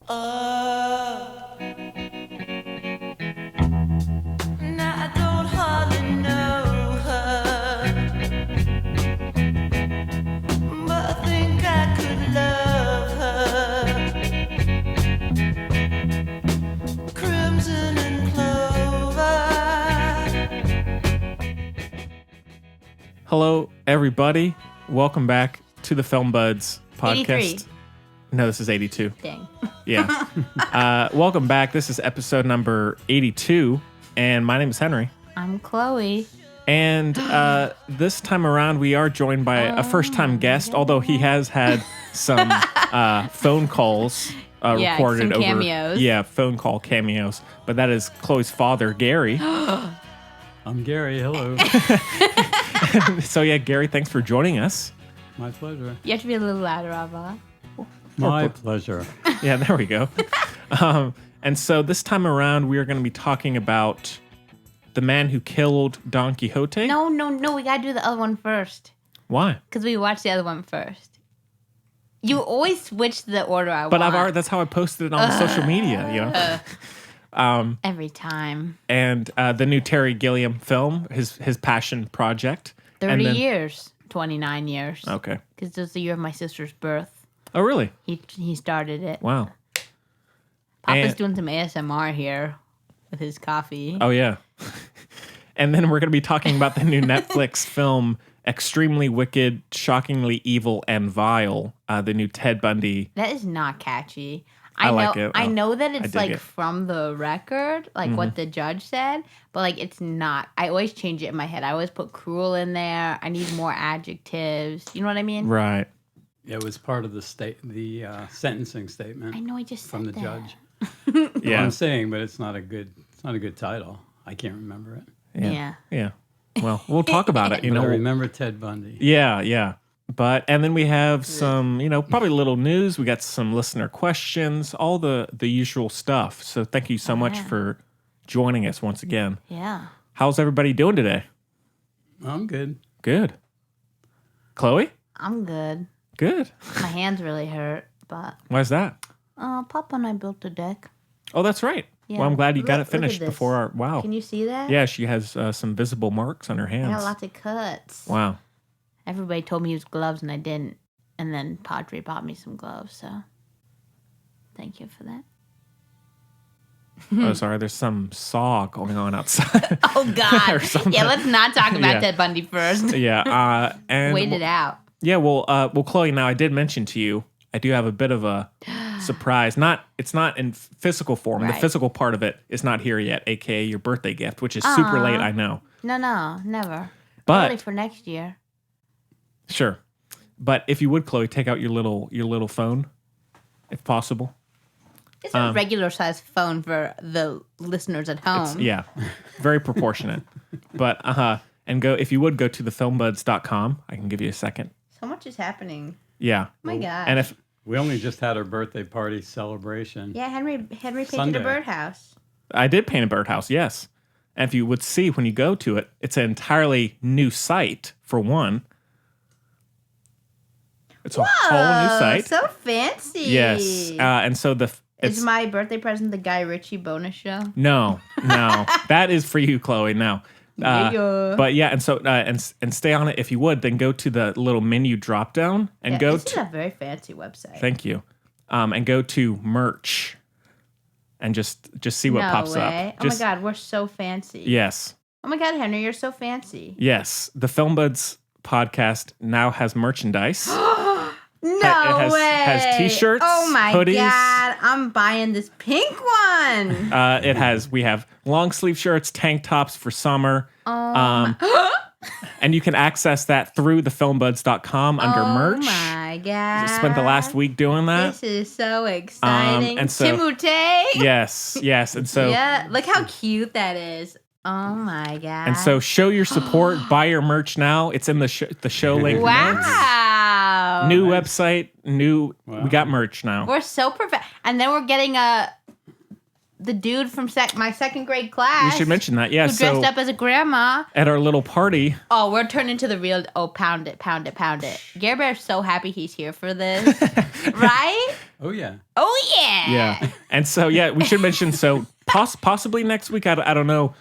I don't hardly know her, but I think I could love her. Crimson and clover. Hello, everybody. Welcome back to the Film Buds podcast. 83. No, this is 82. Dang. Yeah. Welcome back. This is episode number 82, and my name is Henry. I'm Chloe. And this time around, we are joined by a first-time guest, although he has had some phone calls recorded some cameos. Yeah, phone call cameos. But that is Chloe's father, Gary. I'm Gary. Hello. So yeah, Gary, thanks for joining us. My pleasure. You have to be a little louder, Ava. My pleasure. Yeah, there we go. And so this time around, we are going to be talking about the man who killed Don Quixote. No. We gotta do the other one first. Why? Because we watched the other one first. You always switch the order I But want. that's how I posted it on social media, you know. Every time. And the new Terry Gilliam film, his passion project. 30 And then- years. 29 years. Okay. Because it was the year of my sister's birth. Oh, really? He started it. Wow. Papa's And- doing some ASMR here with his coffee. Oh, yeah. And then we're going to be talking about the new Netflix film, Extremely Wicked, Shockingly Evil, and Vile, the new Ted Bundy. That is not catchy. I know, like it. I know that dig it's like it. from the record, like what the judge said, but like it's not. I always change it in my head. I always put cruel in there. I need more adjectives. You know what I mean? Right. It was part of the sentencing statement I know I just from the said that. judge. Yeah. I'm saying, but it's not a good title. I can't remember it. Yeah. Yeah. Well, we'll talk about it. You But know, I remember Ted Bundy. Yeah. And then we have some, probably little news. We got some listener questions, all the usual stuff. So thank you so much yeah. for joining us once again. Yeah. How's everybody doing today? I'm good. Good. Chloe? I'm good. Good. My hands really hurt, but Why's that? Papa and I built a deck. Oh, that's right. Yeah. Well, I'm glad you got it Look at finished this. before our, wow. Can you see that? Yeah, she has some visible marks on her I hands. got lots of cuts. Wow. Everybody told me to use gloves and I didn't. And then Padre bought me some gloves, so thank you for that. Oh, sorry. There's some saw going on outside. Oh God! Or something. Yeah, let's not talk about Yeah. Ted Bundy first. Yeah. And Wait it out. Yeah, well, Chloe, now I did mention to you, I do have a bit of a surprise. It's not in physical form. The Right. physical part of it is not here yet, aka your birthday gift, which is super late, I know. No, never. But Only for next year. sure. But if you would, Chloe, take out your little phone, if possible. It's a regular size phone for the listeners at home. Yeah, very proportionate. But and if you would go to thefilmbuds.com, I can give you a second. So much is happening. Yeah. Oh my God. And if We only just had our birthday party celebration. Yeah, Henry painted Sunday. a birdhouse. I did paint a birdhouse, yes. And if you would see when you go to it, it's an entirely new site, for one. It's a whole new site. So fancy. Yes. And so Is my birthday present the Guy Ritchie bonus show? No. That is for you, Chloe. No. Yeah. But yeah, and so and stay on it if you would. Then go to the little menu drop down and Yeah, go this to. is a very fancy website. Thank you. And go to merch, and just see what no pops way. up. Oh my God, we're so fancy. Yes. Oh my God, Henry, you're so fancy. Yes. The Film Buds podcast now has merchandise. No It way. has t-shirts, Oh my hoodies. God, I'm buying this pink one. We have long sleeve shirts, tank tops for summer. And you can access that through thefilmbuds.com under merch. Oh my God. Spent the last week doing that. This is so exciting. and so- Timute. Yes. And so Yeah, look how cute that is. Oh my God. and so show your support, buy your merch now. It's in the show link. Wow. New website, Wow. we got merch now. We're so perfect. And then we're getting a the dude from my second grade class. We should mention that. Yeah. Who dressed up as a grandma. At our little party. Oh, we're turning to the real. Oh, pound it, pound it, pound it. Gare Bear's so happy he's here for this, right? Oh yeah. Oh yeah. Yeah. And so we should mention possibly next week. I don't know.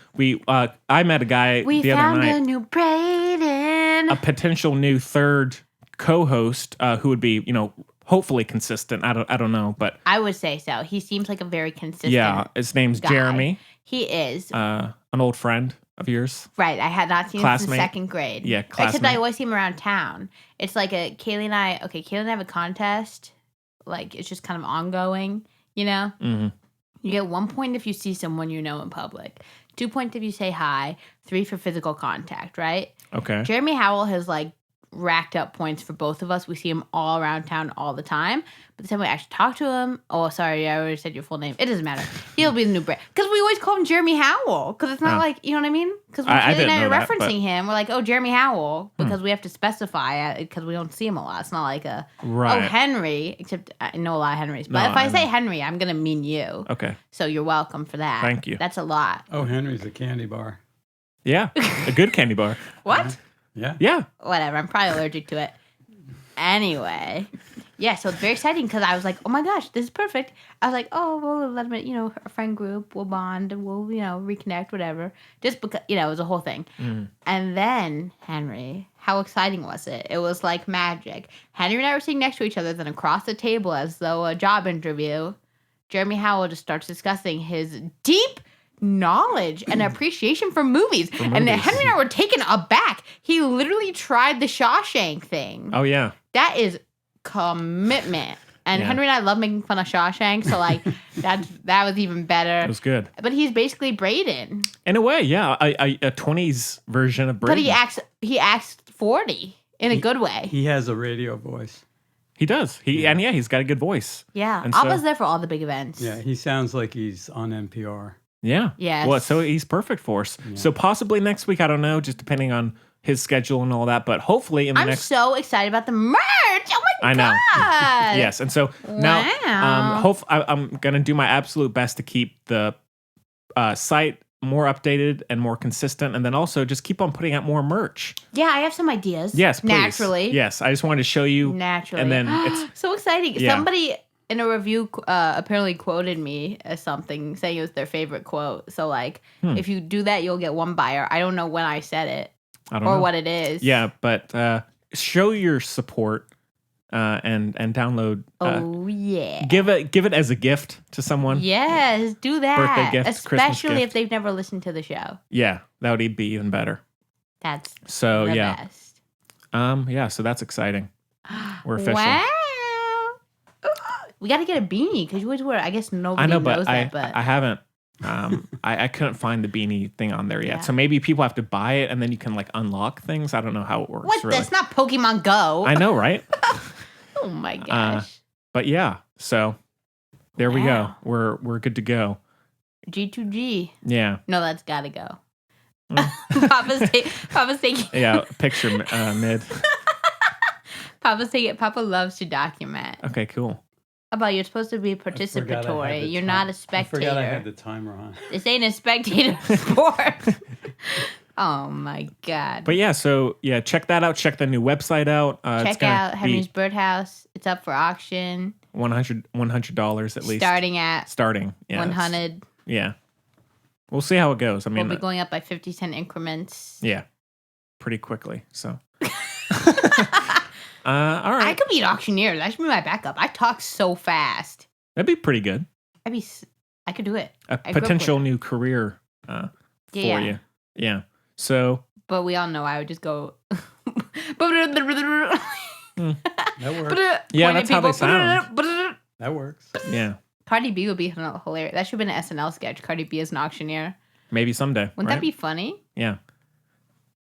I met a guy the other night. We found a new Brayden. A potential new third co-host who would be hopefully consistent. I don't know, but I would say so. He seems like a very consistent. Yeah, his name's guy. Jeremy. He is an old friend of yours. Right. I had not seen him since second grade. Yeah, classmate. Except I always see him around town. It's like Kaylee and I have a contest. Like, it's just kind of ongoing, Mm-hmm. You get 1 point if you see someone you know in public. 2 points if you say hi. 3 for physical contact, right? Okay. Jeremy Howell has, racked up points for both of us. We see him all around town all the time. But the time we actually talk to him, sorry, I already said your full name. It doesn't matter. He'll be the new Brett. Because we always call him Jeremy Howell. Because it's not you know what I mean? Because when Kaylee and I are referencing him, we're like, oh, Jeremy Howell. Because we have to specify it because we don't see him a lot. It's not like oh, Henry. Except I know a lot of Henrys. But if I say Henry, I'm going to mean you. Okay. So you're welcome for that. Thank you. That's a lot. Oh, Henry's a candy bar. Yeah. A good candy bar. What? Yeah. Yeah. Whatever. I'm probably allergic to it. Anyway, yeah, so it's very exciting because I was like, oh my gosh, this is perfect. I was like, oh, we'll let them, a friend group, we'll bond, and we'll, reconnect, whatever. Just because, it was a whole thing. Mm. And then, Henry, how exciting was it? It was like magic. Henry and I were sitting next to each other, then across the table, as though a job interview, Jeremy Howell just starts discussing his deep knowledge and appreciation for movies. And Henry and I were taken aback. He literally tried the Shawshank thing. Oh, yeah. That is commitment. And Henry and I love making fun of Shawshank, so that was even better. It was good. But he's basically Brayden. In a way, yeah. A 20s version of Brayden. But he acts 40 in a good way. He has a radio voice. He does. He's got a good voice. Yeah. And I was there for all the big events. Yeah, he sounds like he's on NPR. Yeah. Yes. Well, so he's perfect for us. Yeah. So possibly next week, I don't know, just depending on his schedule and all that. But hopefully in the next... I'm so excited about the merch. Oh my God. I know. Yes. And so now I'm going to do my absolute best to keep the site more updated and more consistent. And then also just keep on putting out more merch. Yeah, I have some ideas. Yes, please. Naturally. Yes. I just wanted to show you. Naturally. And then it's... so exciting. Yeah. Somebody... in a review, apparently quoted me as something, saying it was their favorite quote. So, if you do that, you'll get one buyer. I don't know when I said it or what it is. Yeah, but show your support and download. Yeah. Give it as a gift to someone. Yes, do that. Birthday gift, especially if they've never listened to the show. Yeah, that would be even better. That's so the best. So that's exciting. We're official. Wow. We got to get a beanie because you always wear it. I guess nobody knows that. But I haven't. I couldn't find the beanie thing on there yet. So maybe people have to buy it and then you can unlock things. I don't know how it works. What? Really. That's not Pokemon Go. I know, right? Oh my gosh. But yeah, so there we go. We're good to go. G2G. Yeah. No, that's got to go. Papa's taking. Yeah, picture mid. Papa's taking it. Papa loves to document. Okay, cool. About you're supposed to be participatory. You're not a spectator. I forgot I had the timer on. This ain't a spectator sport. Oh my God. But check that out. Check the new website out. Check out Henry's Birdhouse. It's up for auction. $100 at least. Starting. Yeah. 100. Yeah. We'll see how it goes. I mean, we'll be going up by 50-cent increments. Yeah. Pretty quickly. So. All right. I could be an auctioneer. That should be my backup. I talk so fast. That'd be pretty good. I could do it. A potential new career for you. Yeah. So. But we all know I would just go. That works. Yeah, that's how they sound. That works. Yeah. Cardi B would be hilarious. That should have been an SNL sketch. Cardi B as an auctioneer. Maybe someday. Wouldn't that be funny? Yeah.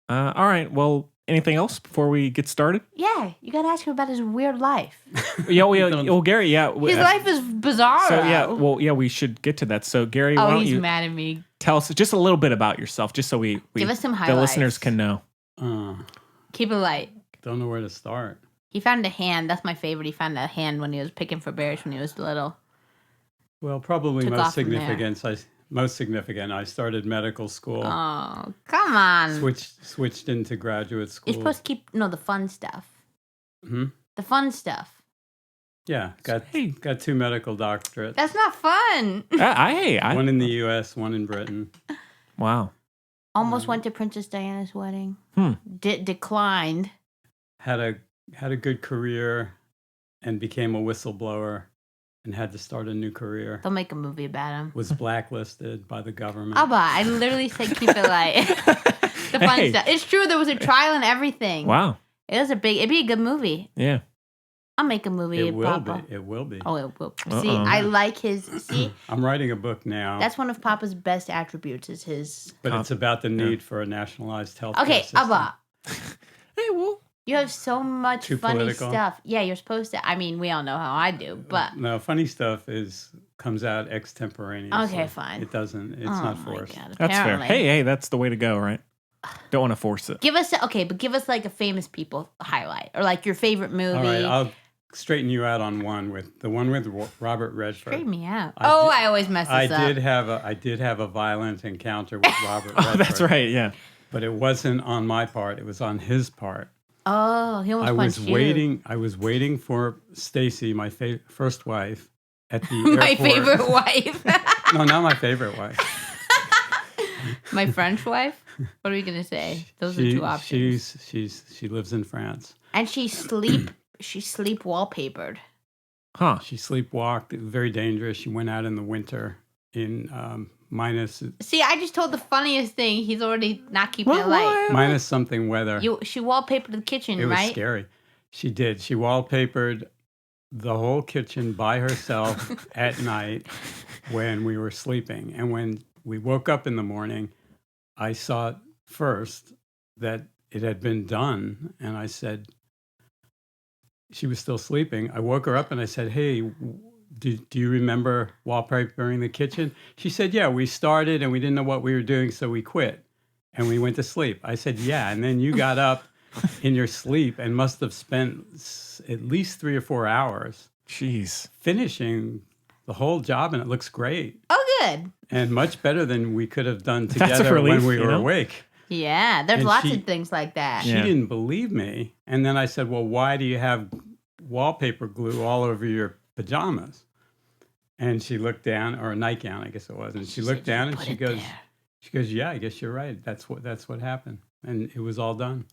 All right. Well. Anything else before we get started? Yeah, you gotta ask him about his weird life. Gary, his life is bizarre. So we should get to that. So Gary, why don't you mad at me. Tell us just a little bit about yourself, just so we give us some highlights. The listeners can know. Keep it light. Don't know where to start. He found a hand. That's my favorite. He found a hand when he was picking for bears when he was little. Well, probably Took most off from there. significant. I started medical school. Oh, come on. Switched into graduate school. You're supposed to keep the fun stuff. Hmm? The fun stuff. Yeah, got 2 medical doctorates. That's not fun. One in the U.S., one in Britain. Wow. Almost went to Princess Diana's wedding. Declined. Had a good career, and became a whistleblower, and had to start a new career. They'll make a movie about him. Was blacklisted by the government. Abba, I literally said keep it light. The fun stuff. It's true. There was a trial and everything. Wow. It'd be a good movie. Yeah. I'll make a movie. It will Papa. be. It will be. Oh, it will. See, I like his. See, I'm writing a book now. that's one of Papa's best attributes. Is his. But it's about the need for a nationalized health care Okay, system. Abba. Hey, well. You have so much Too funny political? stuff. Yeah, you're supposed to. I mean, we all know how I do, but No, funny stuff comes out extemporaneously. Okay, fine. It doesn't. It's oh not my forced. God, That's fair. apparently. Hey, that's the way to go, right? Don't want to force it. Give us like a famous people highlight or like your favorite movie. All right, I'll straighten you out on the one with Robert Redford. Straighten me out. I did- I always mess this up. I did have a violent encounter with Robert Redford. Oh, that's right. Yeah. But it wasn't on my part. It was on his part. Oh, he almost I was punched you. waiting. I was waiting for Stacy, my first wife, at the airport. My favorite wife. No, not my favorite wife. My French wife. What are we gonna say? Those are two options. She lives in France. And she sleep wallpapered. Huh. She sleepwalked. It was very dangerous. She went out in the winter in minus See, I just told the funniest thing. He's already not keeping it light. minus something weather. She wallpapered the kitchen, It was right? scary. She did. She wallpapered the whole kitchen by herself at night when we were sleeping. And when we woke up in the morning, I saw first that it had been done. And I said, she was still sleeping. I woke her up and I said, hey, do you remember wallpapering the kitchen? She said, yeah, we started and we didn't know what we were doing, so we quit. And we went to sleep. I said, yeah. And then you got up in your sleep and must have spent at least 3 or 4 hours Jeez. finishing the whole job, and it looks great. Oh, good. And much better than we could have done That's a together relief, when we you were know? awake. Yeah, there's And lots she- of things like that. She Yeah. didn't believe me. And then I said, well, why do you have wallpaper glue all over your pajamas? And she looked down, or a nightgown, I guess it was. And she looked said, down "You and put she it goes, there." yeah, I guess you're right. That's what happened. And it was all done.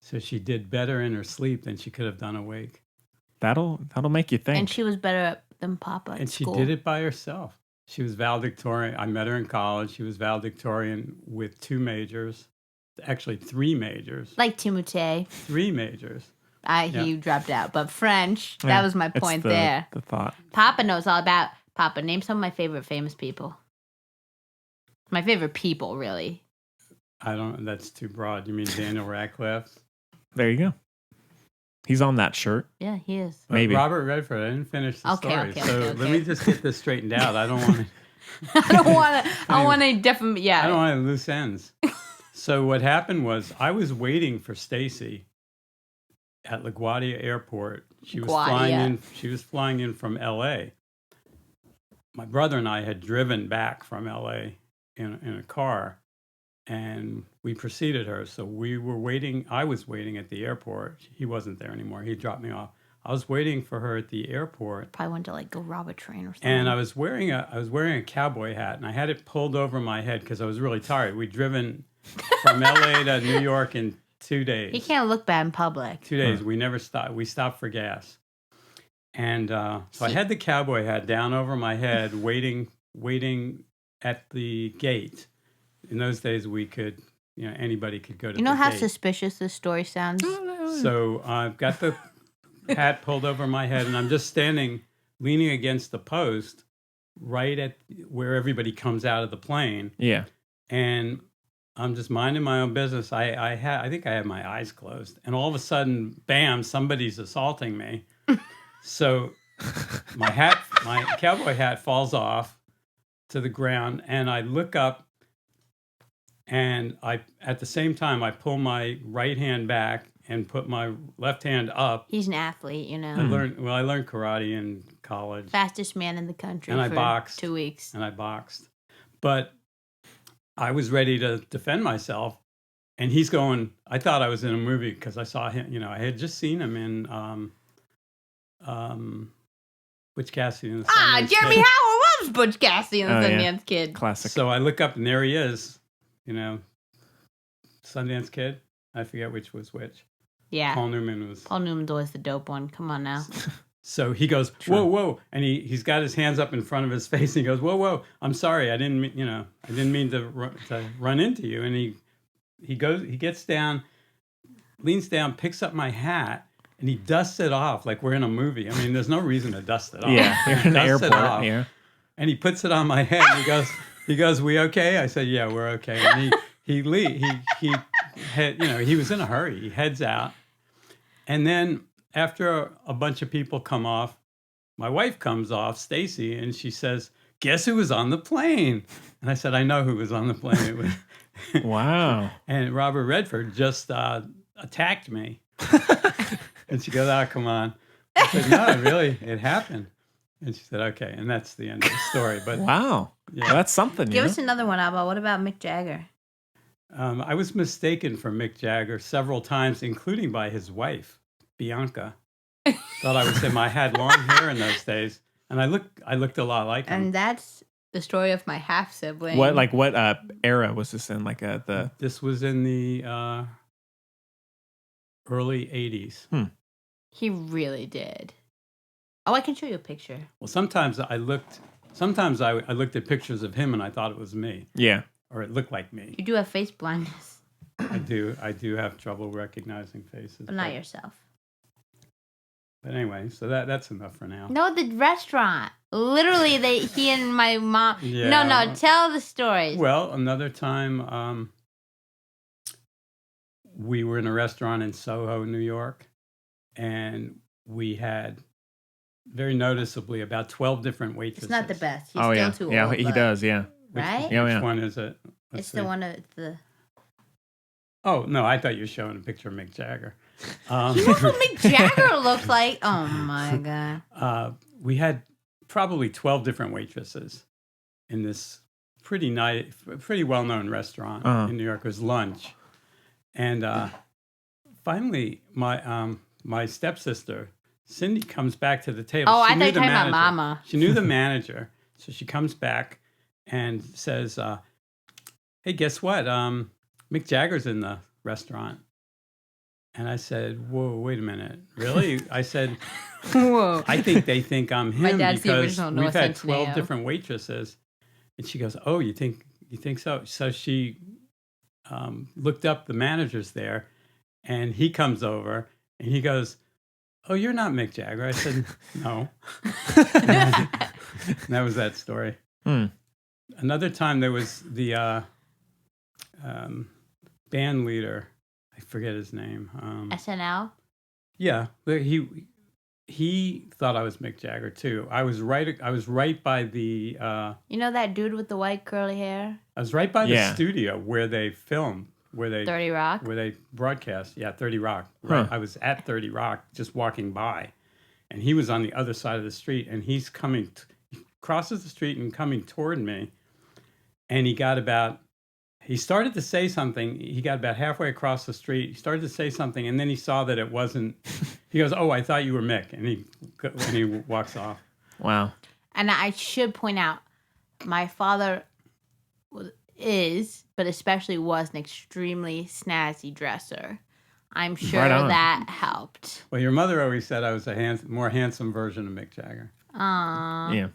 So she did better in her sleep than she could have done awake. That'll make you think. And she was better than Papa at And she school. did it by herself. She was valedictorian. I met her in college. She was valedictorian with 2 majors, actually 3 majors. Like Timothée. 3 majors. He dropped out. But French, Yeah, that was my it's point the- there. The thought. Papa knows all about Papa. Name some of my favorite famous people. My favorite people, really. That's too broad. You mean Daniel Radcliffe? There you go. He's on that shirt. Yeah, he is. But Maybe. Robert Redford. I didn't finish the Okay, story. okay, So okay, let me just get this straightened out. I don't want to. I don't want to. I want to definitely. Yeah. I don't want loose ends. So what happened was I was waiting for Stacy at LaGuardia Airport. She was flying LaGuardia. in. She was flying in from L.A. My brother and I had driven back from L.A. in a car, and we preceded her. So we were waiting. I was waiting at the airport. He wasn't there anymore. He dropped me off. I was waiting for her at the airport. Probably went to like go rob a train or something. And I was wearing a cowboy hat, and I had it pulled over my head because I was really tired. We'd driven from LA to New York in 2 days. He can't look bad in public. 2 days. We never stopped. We stopped for gas. And so I had the cowboy hat down over my head, waiting at the gate. In those days, we could, anybody could go to You know the how gate. suspicious this story sounds? So I've got the hat pulled over my head, and I'm just standing, leaning against the post, right at where everybody comes out of the plane, Yeah. and I'm just minding my own business. I think I had my eyes closed, and all of a sudden, bam! Somebody's assaulting me. So my cowboy hat falls off to the ground, and I look up, and at the same time I pull my right hand back and put my left hand up. He's an athlete, you know. I learned karate in college. Fastest man in the country And I for boxed. 2 weeks. And I boxed. But I was ready to defend myself. And he's going, I thought I was in a movie because I saw him, I had just seen him in Butch Cassidy and the Sundance Jeremy Kid. Howard loves Butch Cassidy and the Sundance Kid. Classic. So I look up and there he is, Sundance Kid. I forget which was which. Yeah. Paul Newman's always the dope one. Come on now. So he goes, whoa, whoa. And he's got his hands up in front of his face. And he goes, whoa, whoa. I'm sorry. I didn't mean to run into you. And he gets down, leans down, picks up my hat, and he dusts it off like we're in a movie. I mean, there's no reason to dust it off. Yeah, you're in the airport. Yeah. And he puts it on my head. And he goes, we okay? I said, yeah, we're okay. And he was in a hurry. He heads out. And then after a bunch of people come off, my wife comes off, Stacy, and she says, guess who was on the plane? And I said, I know who was on the plane. It was Wow. And Robert Redford just attacked me. And she goes, oh, come on. I said, no, really, it happened. And she said, okay. And that's the end of the story. But wow. Yeah. Well, that's something. Give us another one, Abba. What about Mick Jagger? I was mistaken for Mick Jagger several times, including by his wife, Bianca. Thought I was him. I had long hair in those days, and I looked a lot like him. And that's the story of my half sibling. What era was this in? This was in the early 80s. He really did. Oh, I can show you a picture. Well, sometimes I looked at pictures of him and I thought it was me. Yeah. Or it looked like me. You do have face blindness. I do have trouble recognizing faces. But not yourself. But anyway, so that's enough for now. No, the restaurant. Literally, he and my mom. Yeah. No, tell the stories. Well, another time, we were in a restaurant in Soho, New York, and we had very noticeably about 12 different waitresses. It's not the best. He's still too old. Yeah, he does. Yeah. Right? Which one is it? It's the one of the. Oh no, I thought you were showing a picture of Mick Jagger. He knows what Mick Jagger looks like. Oh my god. We had probably 12 different waitresses in this pretty well-known restaurant in New York. It was lunch, and finally, my stepsister Cindy comes back to the table. Oh, She I knew thought you the were talking about manager. Mama. She knew the manager, so she comes back and says, "Hey, guess what? Mick Jagger's in the restaurant." And I said, "Whoa, wait a minute, really?" I said, Whoa. "I think they think I'm him My dad's the because original Noah we've had Centineo. 12 different waitresses." And she goes, "Oh, you think so?" So she looked up the managers there, and he comes over and he goes, "Oh, you're not Mick Jagger." I said, "No." That was that story. Another time there was the band leader. I forget his name. SNL? Yeah, he thought I was Mick Jagger too. I was right by the. You know that dude with the white curly hair? I was right by the studio where they filmed, 30 Rock? where they broadcast. Yeah, 30 Rock. Right. Huh. I was at 30 Rock, just walking by, and he was on the other side of the street, and he's coming, he crosses the street and coming toward me, and he started to say something. He got about halfway across the street. He started to say something, and then he saw that it wasn't. He goes, "Oh, I thought you were Mick," and he walks off. Wow. And I should point out, my father is, but especially was, an extremely snazzy dresser. I'm sure Right on. that helped. Well, your mother always said I was a more handsome version of Mick Jagger. Aww. Yeah.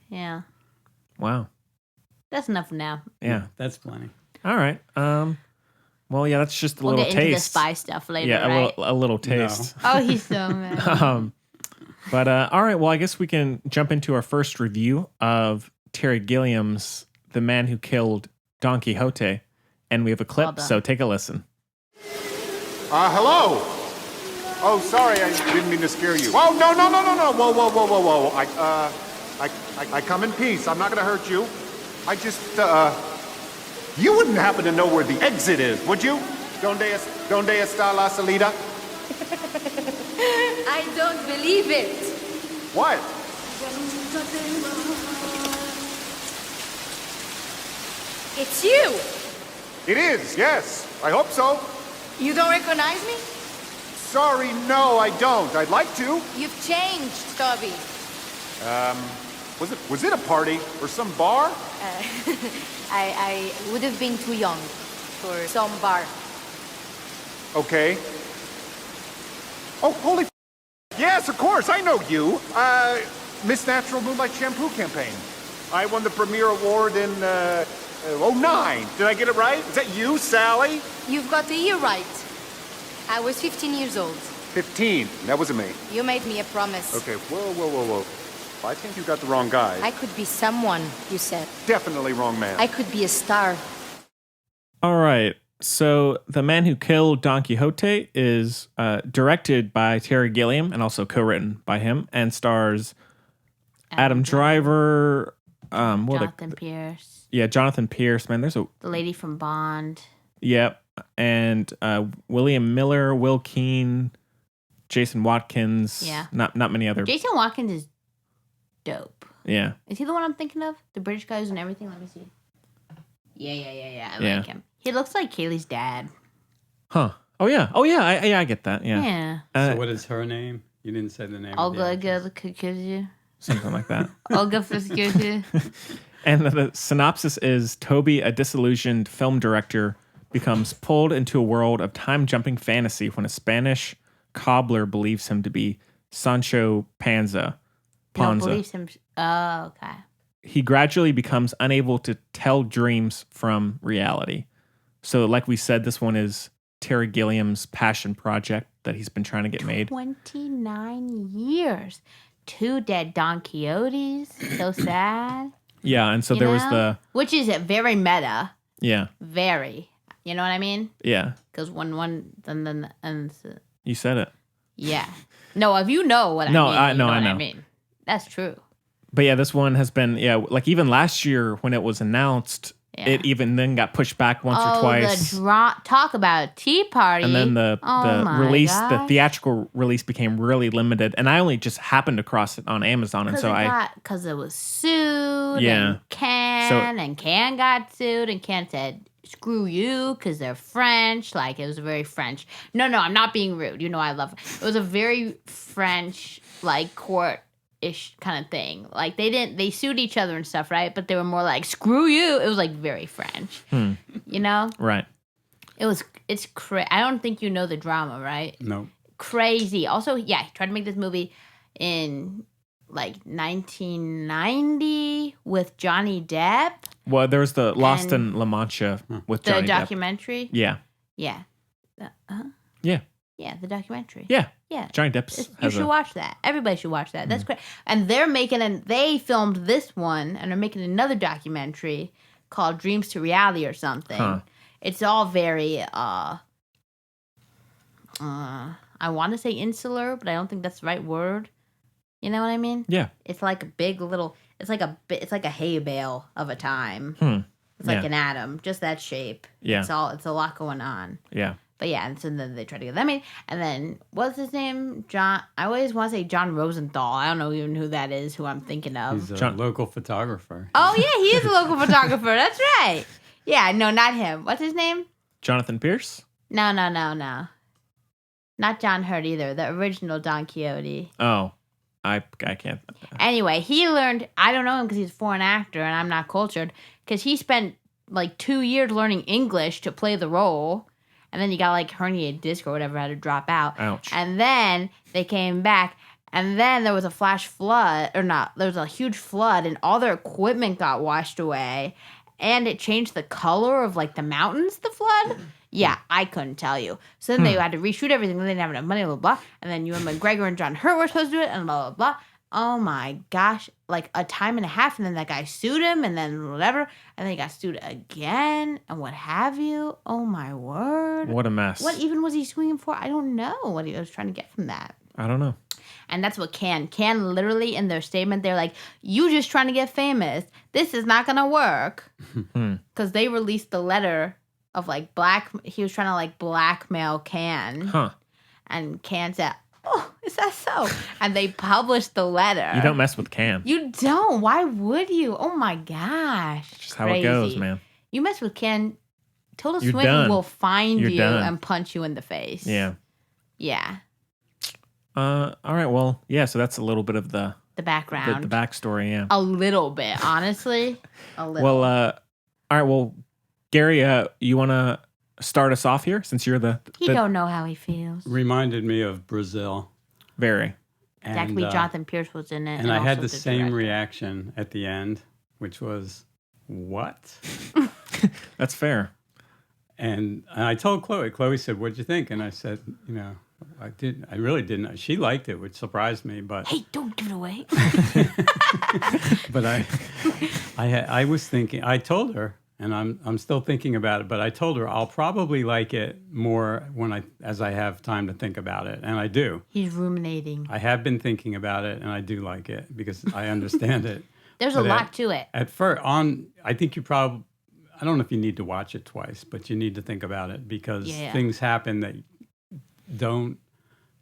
Yeah. Wow. That's enough now. Yeah. That's plenty. All right. Well, yeah, that's just a We'll little get taste. into the spy stuff later, yeah, right? a little taste. Oh, he's so mad. But all right. Well, I guess we can jump into our first review of Terry Gilliam's "The Man Who Killed Don Quixote," and we have a clip. Well done. So take a listen. Hello. Oh, sorry, I didn't mean to scare you. Whoa, no. Whoa. I come in peace. I'm not gonna hurt you. I just, you wouldn't happen to know where the exit is, would you? Donde está la salida? I don't believe it. What? It's you. It is, yes. I hope so. You don't recognize me? Sorry, no, I don't. I'd like to. You've changed, Toby. Was it a party or some bar? I would have been too young for some bar. Okay. Oh, holy f***. Yes, of course, I know you. Miss Natural Moonlight Shampoo Campaign. I won the premier award in, 09. Did I get it right? Is that you, Sally? You've got the year right. I was 15 years old. 15. That wasn't me. You made me a promise. Okay, whoa. I think you got the wrong guy. I could be someone, you said. Definitely wrong man. I could be a star. All right. So The Man Who Killed Don Quixote is directed by Terry Gilliam and also co-written by him and stars Adam Driver, Jonathan Pierce. Yeah, Jonathan Pierce. Man, there's The lady from Bond. Yep. And William Miller, Will Keane, Jason Watkins. Yeah. Not many other. Jason Watkins is dope. Yeah. Is he the one I'm thinking of? The British guy who's in everything? Let me see. Yeah. I Yeah. like him. He looks like Kaylee's dad. Huh. Oh yeah. I get that. Yeah. Yeah. So what is her name? You didn't say the name. Olga Gilkiju. Something like that. Olga Fiskiju. And the synopsis is Toby, a disillusioned film director, becomes pulled into a world of time-jumping fantasy when a Spanish cobbler believes him to be Sancho Panza. No, believes him. Oh, okay. He gradually becomes unable to tell dreams from reality. So, like we said, this one is Terry Gilliam's passion project that he's been trying to get made. 29 years. 2 dead Don Quixotes. So sad. Yeah, and so You there was know? Which is very meta. Yeah. Very. You know what I mean? Yeah. Because and You said it. yeah. No, if you know what I No, mean. I you know, know I what know. I mean. That's true. But yeah, this one has been, like even last year when it was announced, Yeah. it even then got pushed back once or twice. Talk about a tea party. And then the my release, the gosh. theatrical release became really limited. And I only just happened across it on Amazon. And so Because it was sued. Yeah. And Can got sued. And Can said, screw you, because they're French. Like, it was very French. No, I'm not being rude. You know, I love it. It was a very French, like, court-ish kind of thing. Like, they sued each other and stuff, right? But they were more like, screw you. It was, like, very French. You know? Right. It's crazy. I don't think you know the drama, right? No. Crazy. Also, yeah, he tried to make this movie in, like, 1990 with Johnny Depp. Well, there was the Lost in La Mancha with The Johnny Depp. documentary. Yeah. Yeah. Yeah. Yeah, the documentary. Yeah. Yeah. Johnny Depp You has should a... watch that. Everybody should watch that. That's great. And they filmed this one and are making another documentary called Dreams to Reality or something. Huh. It's all very I want to say insular, but I don't think that's the right word. You know what I mean? Yeah. It's like a big little it's like a hay bale of a time. It's like Yeah. an atom, just that shape. Yeah. It's a lot going on. Yeah. But yeah, and so then they tried to get that made. And then, what's his name? John. I always want to say John Rosenthal. I don't know even who that is, who I'm thinking of. He's a local photographer. Oh, yeah, he is a local photographer. That's right. Yeah, no, not him. What's his name? Jonathan Pierce? No. Not John Hurt either. The original Don Quixote. Oh. I can't. Anyway, he learned, I don't know him because he's a foreign actor and I'm not cultured, because he spent like 2 years learning English to play the role. And then you got like herniated disc or whatever, had to drop out. Ouch. And then they came back, and then there was a flash flood, or not, there was a huge flood, and all their equipment got washed away, and it changed the color of like the mountains, the flood. Yeah, I couldn't tell you. So then they had to reshoot everything, and they didn't have enough money, blah, blah, blah. And then Ewan McGregor and John Hurt were supposed to do it, and blah, blah, blah. Oh my gosh, like a time and a half, and then that guy sued him, and then whatever, and then he got sued again, and what have you. Oh my word. What a mess. What even was he suing him for? I don't know what he was trying to get from that. I don't know. And that's what Can literally in their statement, they're like, you just trying to get famous. This is not going to work. Because they released the letter of like he was trying to like blackmail Can. Huh. And Can said, "Oh, is that so?" And they published the letter. You don't mess with Can. You don't. Why would you? Oh my gosh. Just how it goes, man. You mess with Can, Tilda You're Swinton done. will find You're you done. and punch you in the face. Yeah. Yeah. All right. Well, yeah. So that's a little bit of the background. the backstory. Yeah. A little bit, honestly. A little. Well, all right. Well, Gary, you want to start us off here since you're the he don't know how he feels. Reminded me of Brazil. very. Exactly. Jonathan Pierce was in it. And I had also the same director. reaction at the end, which was, what? That's fair. And I told Chloe. Chloe said, "What'd you think?" And I said, I really didn't. She liked it, which surprised me. But Hey, don't give it away. but I was thinking. I told her, and I'm still thinking about it. But I told her I'll probably like it more as I have time to think about it, and I do. He's ruminating. I have been thinking about it, and I do like it because I understand it. There's a But lot to it. At first, I think you probably. I don't know if you need to watch it twice, but you need to think about it because things happen that don't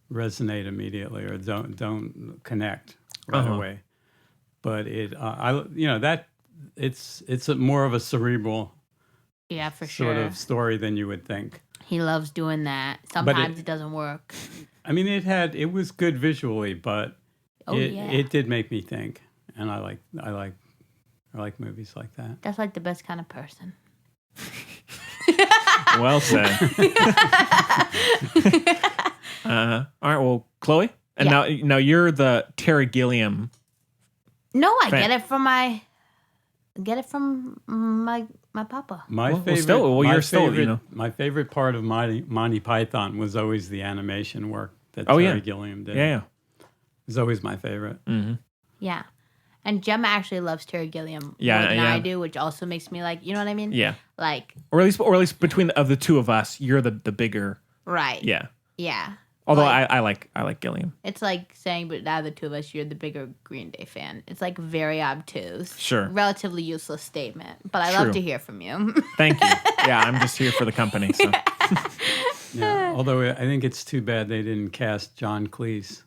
resonate immediately or don't connect right away. But it's more of a cerebral Yeah, for sure. sort of story than you would think. He loves doing that. Sometimes it doesn't work. I mean, it was good visually, but yeah. it did make me think, and I like movies like that. That's like the best kind of person. Well said. All right. Well, Chloe, and now you're the Terry Gilliam. No, I get it from my papa. My favorite part of Monty Python was always the animation work that Terry Gilliam did. Yeah. It was always my favorite. Mm-hmm. Yeah. And Gemma actually loves Terry Gilliam more than I do, which also makes me like, you know what I mean? Yeah. Like, or at least between the two of us, you're the bigger. Right. Yeah. Yeah. Although like, I like Gilliam. It's like saying, but out of the two of us, you're the bigger Green Day fan. It's like very obtuse. Sure. Relatively useless statement, but I love to hear from you. Thank you. Yeah, I'm just here for the company. So. Yeah. Although I think it's too bad they didn't cast John Cleese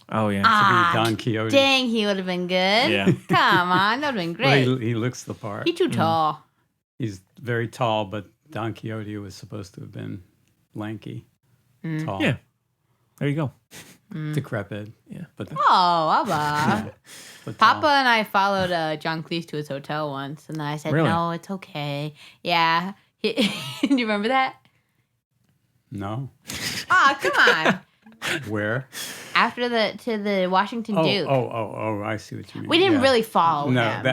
Oh yeah. to be Don Quixote. Dang, he would have been good. Yeah. Come on, that would have been great. Well, he looks the part. He's too tall. He's very tall, but Don Quixote was supposed to have been lanky, tall, Yeah. There you go. decrepit. Yeah. But Oh, Abba. but Papa tall. and I followed John Cleese to his hotel once, and then I said, Really? "No, it's okay." Yeah. Do you remember that? No. Oh, come on. Where? After to the Washington Duke. Oh! I see what you mean. We didn't Yeah. really follow No, him.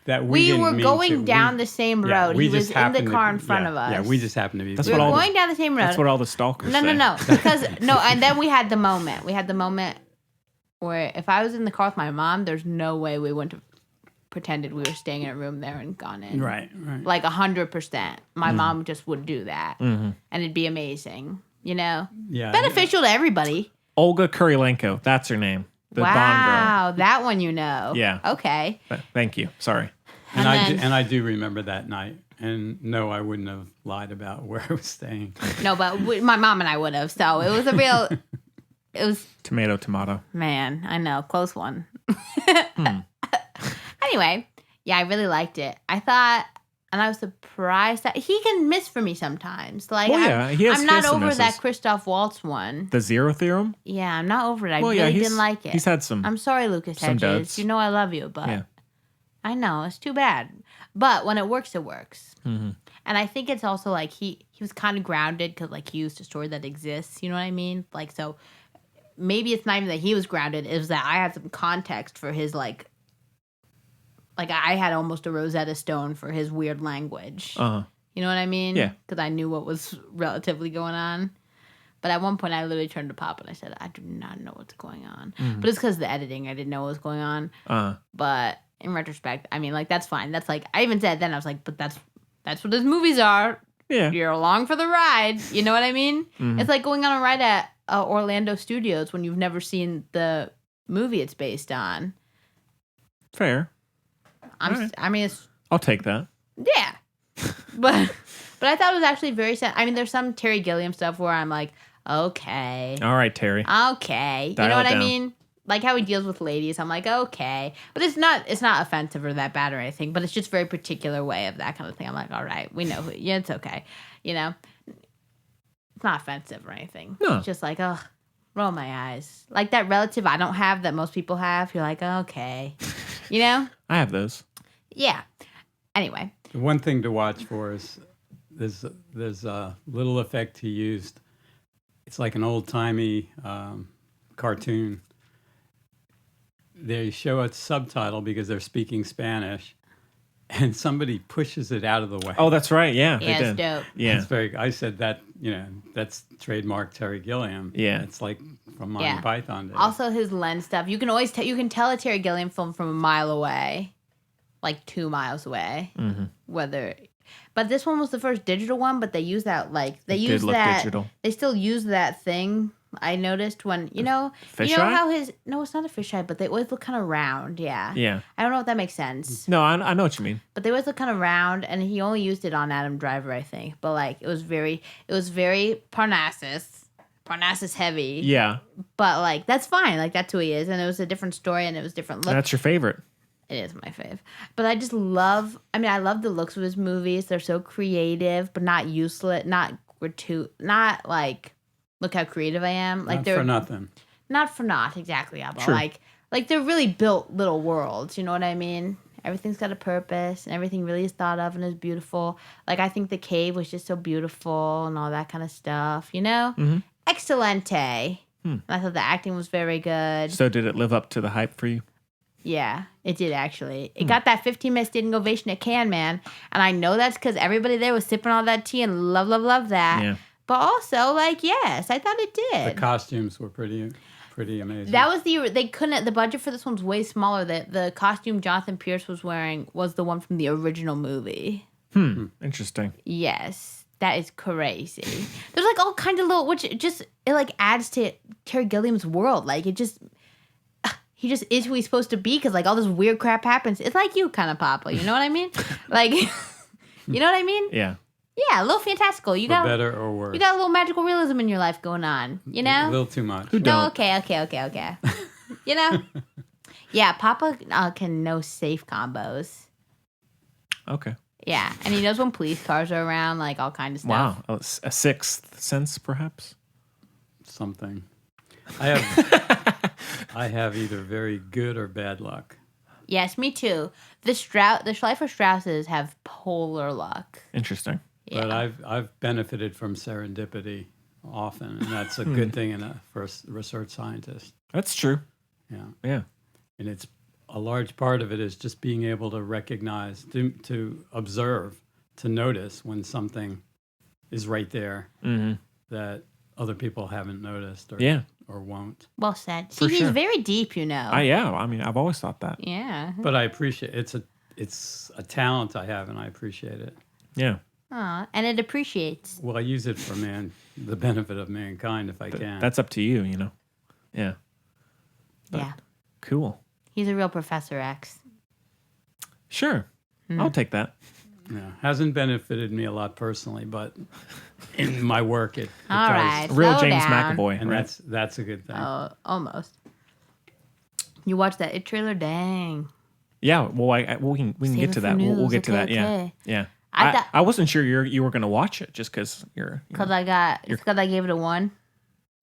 that We didn't were mean going to. down the same road. we He was just in the happened car in front of us. Yeah, we just happened to be. That's We what were all the- going down the same road. That's what all the stalkers No, say. because and then we had the moment. We had the moment where if I was in the car with my mom, there's no way we wouldn't have pretended we were staying in a room there and gone in. Right. Like 100%. My mom just would do that, and it'd be amazing. You know, Yeah. beneficial to everybody. Olga Kurilenko. That's her name. The Bond Wow, that one you know. Yeah. Okay. girl. Thank you. Sorry. And then- I do remember that night. And no, I wouldn't have lied about where I was staying. No, but my mom and I would have. So it was a real. It was. Tomato, tomato. Man, I know, close one. Anyway, yeah, I really liked it. I thought, and I was surprised that he can miss for me sometimes. Like, Well, yeah, he has I'm not hits and over that misses. Christoph Waltz one. The Zero Theorem. Yeah, I'm not over it. I Well, yeah, really he's didn't like it. He's had some. I'm sorry, Lucas some Hedges. duds. You know I love you, but Yeah. I know it's too bad. But when it works, it works. Mm-hmm. And I think it's also like he was kind of grounded because like he used a story that exists. You know what I mean? Like so, maybe it's not even that he was grounded. It was that I had some context for his like I had almost a Rosetta Stone for his weird language. Uh-huh. You know what I mean? Yeah. Because I knew what was relatively going on. But at one point, I literally turned to Pop and I said, "I do not know what's going on." But it's because of the editing. I didn't know what was going on. Uh-huh. But in retrospect, I mean, like, that's fine. That's like, I even said then, I was like, but that's what his movies are. Yeah. You're along for the ride. You know what I mean? It's like going on a ride at Orlando Studios when you've never seen the movie it's based on. Fair. I mean, it's, I'll take that. yeah. But But I thought it was actually very. I mean, there's some Terry Gilliam stuff where I'm like, okay, All right, Terry. okay, you Dial know what it I down. mean? Like how he deals with ladies. I'm like, okay, but it's not offensive or that bad or anything. But it's just very particular way of that kind of thing. I'm like, all right, we know yeah, it's okay, you know. It's not offensive or anything. No. It's just like, oh, roll my eyes. Like that relative I don't have that most people have. You're like, okay, you know? I have those. Yeah. Anyway. The one thing to watch for is there's a little effect he used. It's like an old-timey cartoon. They show a subtitle because they're speaking Spanish, and somebody pushes it out of the way. Oh, that's right. Yeah, they Yeah, it's did. dope. Yeah. It's very. I said that. That's trademark Terry Gilliam. Yeah. It's like from Monty Yeah. Python days. Also, his lens stuff. You can always you can tell a Terry Gilliam film from a mile away, like 2 miles away. Mm-hmm. But this one was the first digital one. But they use that It did look digital. They still use that thing. I noticed when Fish you know eye? how it's not a fisheye, but they always look kind of round. Yeah. Yeah. I don't know if that makes sense. No, I know what you mean. But they always look kind of round, and he only used it on Adam Driver, I think. But like, it was very Parnassus heavy. Yeah. But like, that's fine. Like, that's who he is, and it was a different story, and it was different look. That's your favorite. It is my fave. But I just love. I mean, I love the looks of his movies. They're so creative, but not useless, not gratuitous, not like. Look how creative I am. Like Not they're for nothing. not for naught, exactly. But True. like they're really built little worlds. You know what I mean? Everything's got a purpose, and everything really is thought of and is beautiful. Like I think the cave was just so beautiful and all that kind of stuff. You know, Excelente. And I thought the acting was very good. So did it live up to the hype for you? Yeah, it did actually. It got that 15-minute standing ovation at Cannes, man. And I know that's because everybody there was sipping all that tea and love that. Yeah. But also, like, yes, I thought it The did. costumes were pretty amazing. That was the budget for this one's way smaller. The costume Jonathan Pierce was wearing was the one from the original movie. Interesting. Yes, that is crazy. There's like all kinds of little, it like adds to Terry Gilliam's world. Like it just, he just is who he's supposed to be because like all this weird crap happens. It's like you kind of, Papa. You know what I mean? Like, you know what I mean? Yeah. Yeah, a little fantastical. You for got better or worse. You got a little magical realism in your life going on. You know? A little too much. No, don't? okay. You know? Yeah, Papa can know safe combos. Okay. Yeah, and he knows when police cars are around, like all kinds of stuff. Wow. A sixth sense, perhaps? Something. I have either very good or bad luck. Yes, me too. The Schleifer Strausses have polar luck. Interesting. Yeah. But I've benefited from serendipity often, and that's a good thing for a research scientist. That's true. Yeah, Yeah. and it's a large part of it is just being able to recognize, to observe, to notice when something is right there that other people haven't noticed or won't. Well said. For See, he's sure. very deep, you know. I mean, I've always thought that. Yeah. But I appreciate it's a talent I have, and I appreciate it. Yeah. Aw, and it appreciates. Well, I use it for the benefit of mankind if I can. That's up to you, you know? Yeah. Yeah. Cool. He's a real Professor X. Sure. I'll take that. Yeah, hasn't benefited me a lot personally, but in my work it All does. right. Real Slow James down. McAvoy, And right? that's a good thing. Almost. You watched that It trailer? Dang. Yeah, well, we can Save get it to for that. We'll news. get to that. Okay, Yeah, okay. yeah. I thought- I wasn't sure you were gonna watch it just because you're Because I gave it a 1.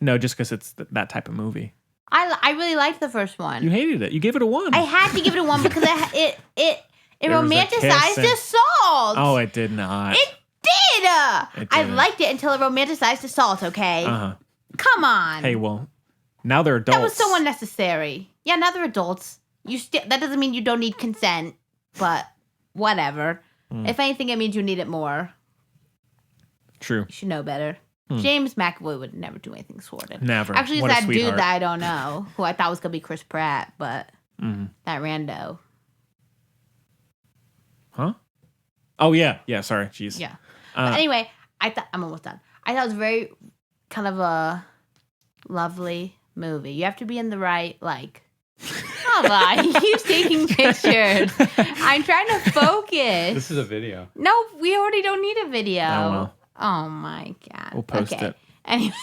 no, just because it's that type of movie. I really liked the first one. You hated it. You gave it a 1. I had to give it a 1 because it There was a romanticized kiss and- assault. Oh, it did not. It did. It I didn't. liked it until it romanticized assault. Okay, Uh-huh. come on. Hey, well, now they're adults. That was so unnecessary. Yeah, now they're adults. That doesn't mean you don't need consent, but whatever. If anything, it means you need it more. True. You should know better. James McAvoy would never do anything sordid. Never. Actually, What it's a that dude sweetheart. that I don't know, who I thought was gonna be Chris Pratt, but that rando. Huh? Oh yeah, yeah. Sorry, jeez. Yeah. But anyway, I'm almost done. I thought it was very kind of a lovely movie. You have to be in the right Papa, he keeps taking pictures. I'm trying to focus. This is a video. No, we already don't need a video. Oh, well. Oh my God. We'll post it. Anyway.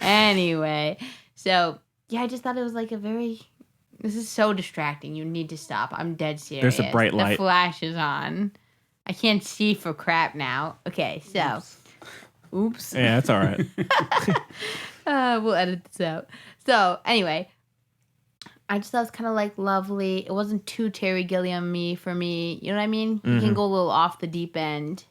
Anyway. So, yeah, I just thought it was like a very... This is so distracting. You need to stop. I'm dead serious. There's a bright light. The flash is on. I can't see for crap now. Okay, so... Oops. Yeah, that's all right. We'll edit this out. So, anyway... I just thought it was kind of like lovely. It wasn't too Terry Gilliam for me. You know what I mean? You can go a little off the deep end.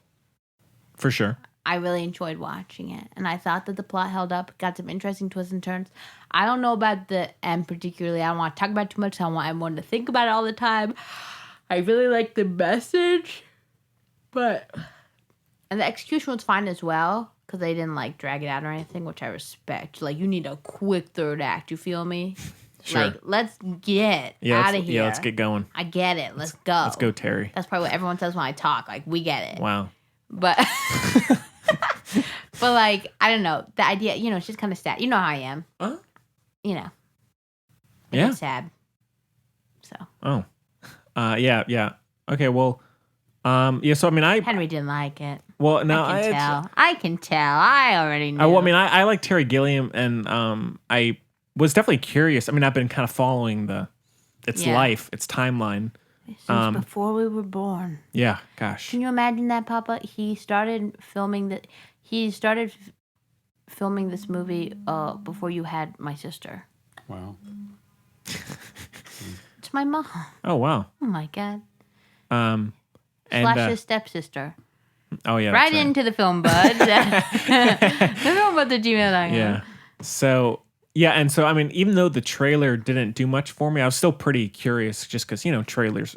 For sure. I really enjoyed watching it. And I thought that the plot held up. Got some interesting twists and turns. I don't know about the end particularly. I don't want to talk about it too much. I don't want everyone to think about it all the time. I really like the message. And the execution was fine as well. Because they didn't like drag it out or anything, which I respect. Like, you need a quick third act. You feel me? Sure. Like, let's get out of here. Yeah, let's get going. I get it. Let's go. Let's go, Terry. That's probably what everyone says when I talk. Like, we get it. Wow. But, but like, I don't know. The idea, it's just kind of sad. You know how I am. Huh? I Yeah. get sad. So. Oh. Yeah. Okay, well, yeah, so, I mean, Henry didn't like it. Well, no, I can tell. I already knew. I mean, I like Terry Gilliam, and I was definitely curious. I mean, I've been kind of following its life, its timeline. Since before we were born. Yeah, gosh. Can you imagine that, Papa? He started filming filming this movie before you had my sister. Wow. It's my mom. Oh, wow. Oh my God. And Slash stepsister. oh yeah, Right that's into the film, bud. The film bud the Gmail.com. Yeah. So yeah, and so I mean, even though the trailer didn't do much for me, I was still pretty curious, just because trailers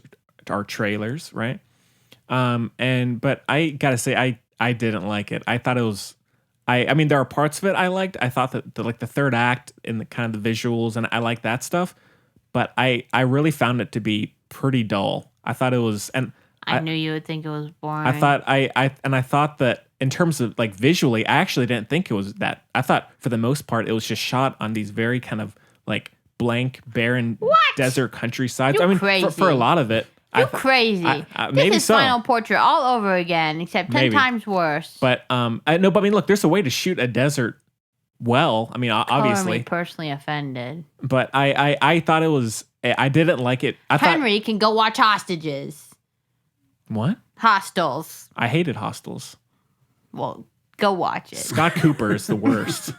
are trailers, right? But I gotta say, I didn't like it. I thought it was, I mean, there are parts of it I liked. I thought that the third act and the kind of the visuals, and I like that stuff. But I really found it to be pretty dull. I thought it was, and I knew you would think it was boring. I thought I thought that in terms of like visually, I actually didn't think it was that. I thought for the most part it was just shot on these very kind of like blank, barren desert countrysides. You I mean, crazy. for a lot of it, You're crazy. Maybe this is so. Final Portrait all over again, except 10 Maybe. times worse. But I mean, look, there's a way to shoot a desert well. I mean, obviously, Me personally offended. but I thought it was. I didn't like it. I thought Henry can go watch Hostages. what? Hostels. I hated Hostels. Well, go watch it. Scott Cooper is the worst.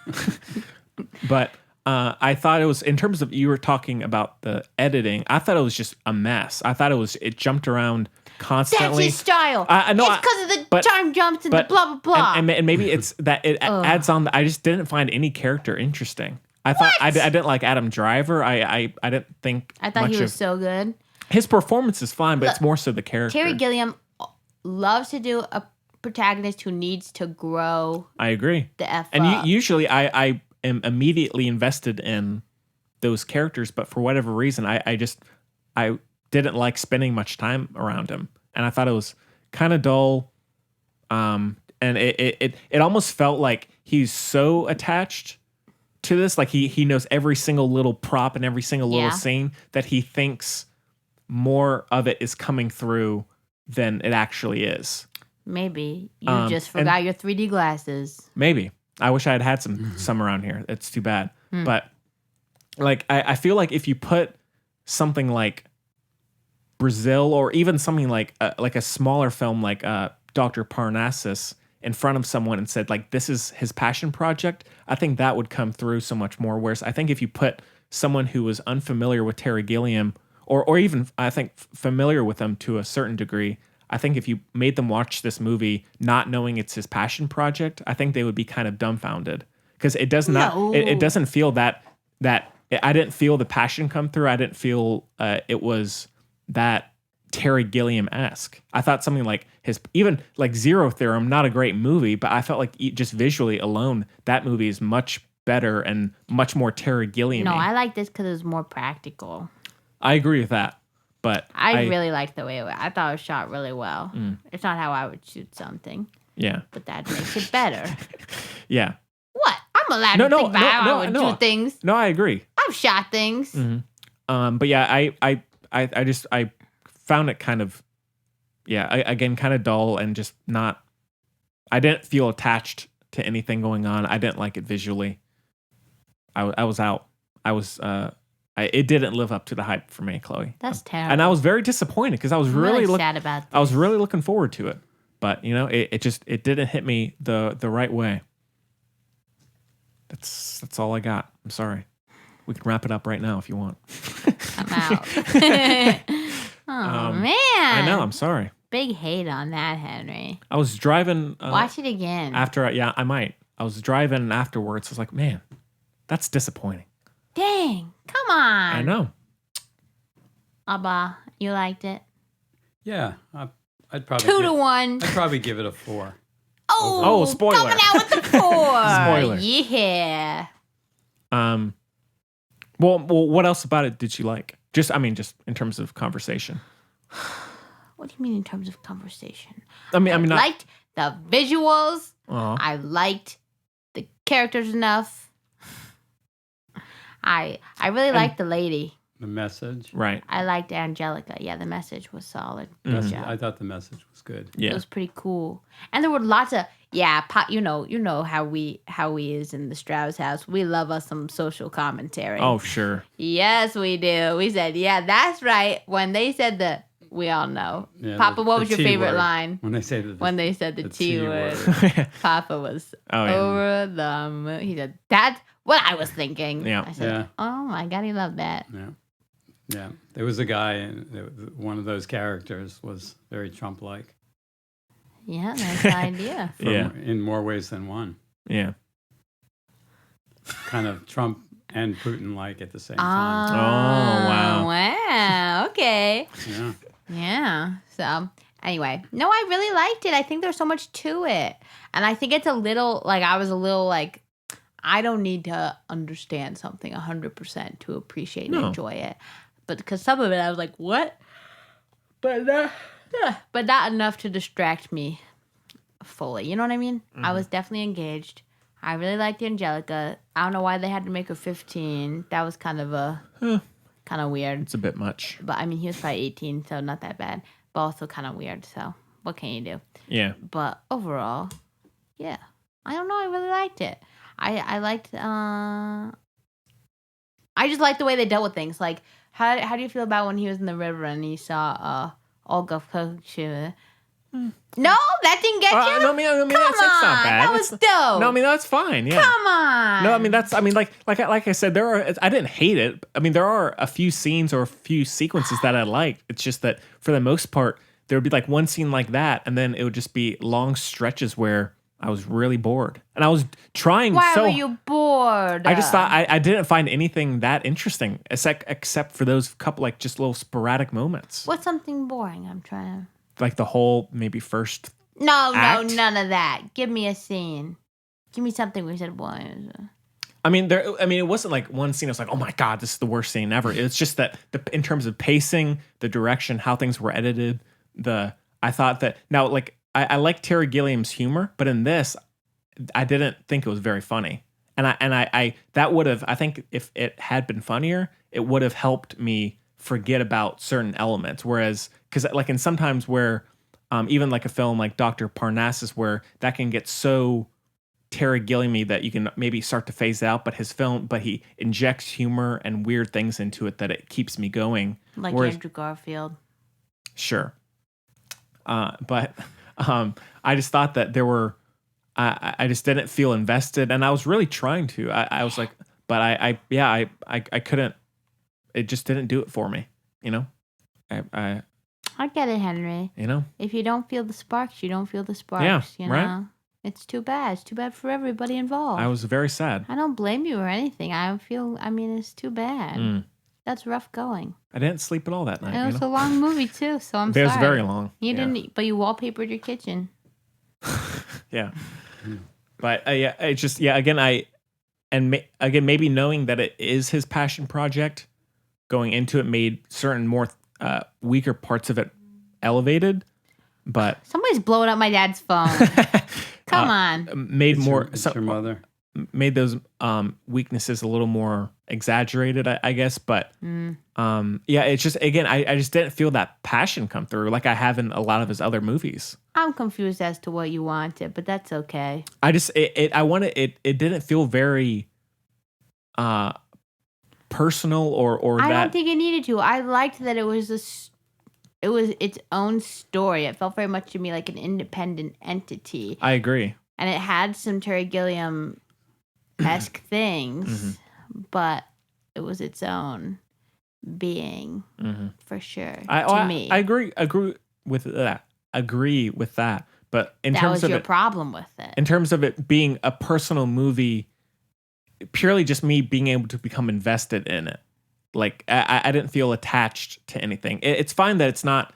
But I thought it was, in terms of, you were talking about the editing, I thought it was just a mess. I thought it jumped around constantly. That's his style. I know, it's because of the time jumps and the blah, blah, blah. And maybe it's that it adds on. I just didn't find any character interesting. I thought I didn't like Adam Driver. I didn't think. I thought he was so good. His performance is fine, but it's more so the character. Terry Gilliam loves to do a protagonist who needs to grow. I agree. The F and up. Usually I am immediately invested in those characters, but for whatever reason, I didn't like spending much time around him, and I thought it was kind of dull. And it almost felt like he's so attached to this, like he knows every single little prop and every single little scene, that he thinks more of it is coming through than it actually is. Maybe you just forgot your 3D glasses. Maybe. I wish I had some around here. It's too bad. But like I feel like if you put something like Brazil, or even something like a smaller film like Dr. Parnassus in front of someone and said, like, this is his passion project, I think that would come through so much more. Whereas I think if you put someone who was unfamiliar with Terry Gilliam, or even I think familiar with him to a certain degree, I think if you made them watch this movie not knowing it's his passion project, I think they would be kind of dumbfounded, because it does not. No. It doesn't feel that I didn't feel the passion come through. I didn't feel it was that Terry Gilliam-esque. I thought something like even like Zero Theorem, not a great movie, but I felt like just visually alone, that movie is much better and much more Terry Gilliam. No, I like this because it was more practical. I agree with that, but I really liked the way it was. I thought it was shot really well. It's not how I would shoot something, yeah, but that makes it better. yeah. What? I I'm allowed to think about how I would do things. No, I agree. I've shot things. But yeah, I found it kind of, again, kind of dull and just not. I didn't feel attached to anything going on. I didn't like it visually. I was out. It didn't live up to the hype for me, Chloe. That's terrible. And I was very disappointed because I was I'm really sad about this. I was really looking forward to it, but it didn't hit me the right way. That's all I got. I'm sorry. We can wrap it up right now if you want. I'm out. Oh man! I know. I'm sorry. Big hate on that, Henry. I was driving. Watch it again. I might. I was driving afterwards. I was like, man, that's disappointing. Dang! Come on. I know. Abba, you liked it? Yeah, I'd probably 2-1. I'd probably give it a 4. Oh, spoiler. Coming out with the 4. Spoiler. Yeah. Well, what else about it did you like? Just in terms of conversation. What do you mean in terms of conversation? I liked the visuals. Uh-huh. I liked the characters enough. I really liked the lady. The message. Right. I liked Angelica. Yeah, the message was solid. Good job. I thought the message was good. Yeah. It was pretty cool. And there were lots of you know how we is in the Strauss house. We love us some social commentary. Oh, sure. Yes, we do. We said, yeah, that's right. When they said we all know. Yeah, Papa, what was your T favorite word. line? When they said the T word. Papa was Oh, yeah. over the moon. He said, that's what I was thinking. Yeah. I said, Yeah. oh my God, he loved that. Yeah. There was a guy, and one of those characters was very Trump-like. Yeah, nice idea. In more ways than one. Yeah. Kind of Trump and Putin-like at the same Oh, time. wow. Okay. Yeah. Yeah. So anyway, no, I really liked it. I think there's so much to it. And I think it's a little, I was a little I don't need to understand something 100% to appreciate and enjoy it. But because some of it, I was like, what? But not enough to distract me fully. You know what I mean? I was definitely engaged. I really liked Angelica. I don't know why they had to make her 15. That was kind of weird. It's a bit much. But I mean, he was probably 18, so not that bad. But also kind of weird. So what can you do? Yeah. But overall, yeah. I don't know. I really liked it. I liked. I just liked the way they dealt with things. Like, how do you feel about when he was in the river and he saw Olga Kocheva? No, that didn't get you. No, I mean, Come that's not on, bad. that was dope. No, I mean that's fine. Yeah. Come on. No, I mean that's. I mean, like I said, I didn't hate it. I mean, there are a few scenes or a few sequences that I liked. It's just that for the most part, there would be like one scene like that, and then it would just be long stretches where I was really bored, and I was trying. Why were you bored? I just thought I didn't find anything that interesting, except for those couple just little sporadic moments. What's something boring? I'm trying to. Like the whole maybe first. No, act? none of that. Give me a scene. Give me something where you said, boy. I mean, it wasn't like one scene. I was like, oh my God, this is the worst scene ever. It's just that in terms of pacing, the direction, how things were edited, I thought that now, I like Terry Gilliam's humor, but in this, I didn't think it was very funny. And I that would have, I think if it had been funnier, it would have helped me forget about certain elements. Whereas, because in sometimes where, even like a film like Dr. Parnassus, where that can get so Terry Gilliam-y that you can maybe start to phase out, but he injects humor and weird things into it that it keeps me going. Like Whereas, Andrew Garfield. Sure. But I just thought that there were, I just didn't feel invested, and I was really trying to. I was like, but I couldn't. It just didn't do it for me, you know. I get it, Henry. You know, if you don't feel the sparks, you don't feel the sparks. Yeah, you know? right? It's too bad. It's too bad for everybody involved. I was very sad. I don't blame you or anything. I mean, it's too bad. That's rough going. I didn't sleep at all that night. It was a long movie too, so I'm sorry. It was very long. You didn't, but you wallpapered your kitchen. Yeah, but it just again again maybe knowing that it is his passion project, going into it made certain more weaker parts of it elevated. But somebody's blowing up my dad's phone. Come on. Made more. It's your mother. made those weaknesses a little more exaggerated, I guess. But yeah, it's just, again, I just didn't feel that passion come through like I have in a lot of his other movies. I'm confused as to what you wanted, but that's okay. It didn't feel very personal or I that. don't think it needed to. I liked that it was it was its own story. It felt very much to me like an independent entity. I agree. And it had some Terry Gilliam-esque things, but it was its own being for sure. To me, I agree with that. Agree with that. But in that terms was of your it, problem with it. in terms of it being a personal movie, purely just me being able to become invested in it. Like I didn't feel attached to anything. It's fine that it's not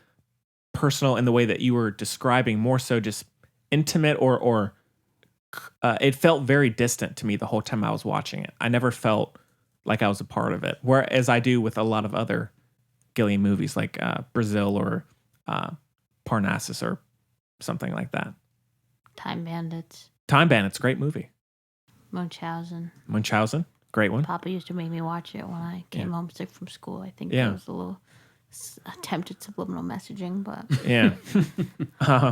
personal in the way that you were describing, more so just intimate or it felt very distant to me the whole time I was watching it. I never felt like I was a part of it, whereas I do with a lot of other Gilliam movies like Brazil or Parnassus or something like that. Time Bandits, Great movie. Munchausen. Great one. Papa used to make me watch it when I came home sick from school. I think Yeah. that was a little attempted subliminal messaging, but Yeah.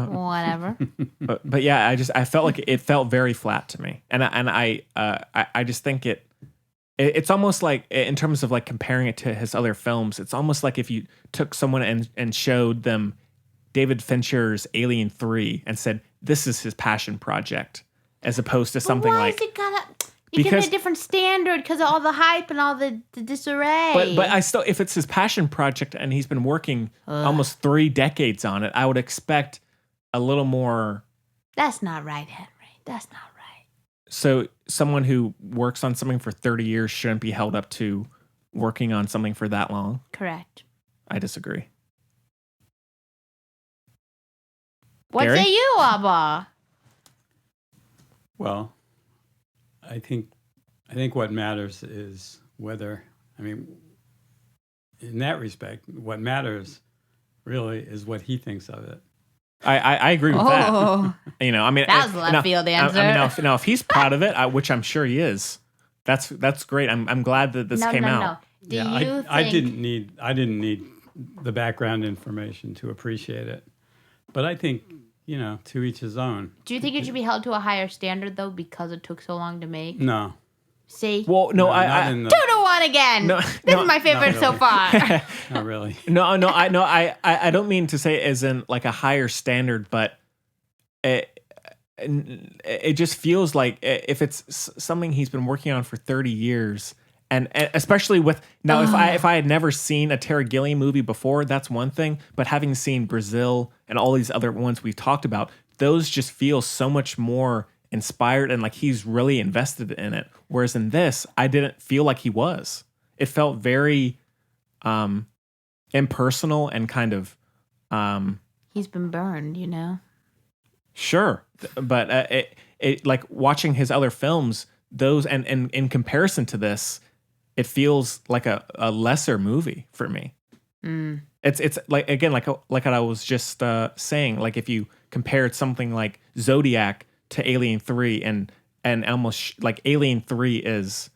whatever. But yeah, I felt like it felt very flat to me, and I just think it's almost like, in terms of like comparing it to his other films, it's almost like if you took someone and showed them David Fincher's Alien 3 and said this is his passion project, as opposed to something why like. Is it gotta? You give it a different standard because of all the hype and all the disarray. But I still, if it's his passion project and he's been working almost 3 decades on it, I would expect a little more. That's not right, Henry. That's not right. So someone who works on something for 30 years shouldn't be held up to working on something for that long? Correct. I disagree. What Gary? say you, Abba? Well, I think what matters is whether, I mean, in that respect, what matters really is what he thinks of it. I agree with that. You know, I mean, that was a left field answer. I mean, now if he's proud of it, which I'm sure he is, that's great. I'm glad that this came out. No. Do you think I didn't need the background information to appreciate it, but I think, you know, to each his own. Do you think it should be held to a higher standard though because it took so long to make? No. See? Well, no, not in the- 2-1 again. No, this no, is my favorite so really. far. Not really. I don't mean to say it as in like a higher standard, but it just feels like if it's something he's been working on for 30 years, and especially with now, if I had never seen a Terry Gilliam movie before, that's one thing. But having seen Brazil and all these other ones we've talked about, those just feel so much more inspired and like he's really invested in it. Whereas in this, I didn't feel like he was. It felt very impersonal and kind of He's been burned, you know. sure, but it like watching his other films, those and in comparison to this, it feels like a lesser movie for me. It's like, again, like I was just saying, like if you compared something like Zodiac to Alien 3 and almost like Alien 3 is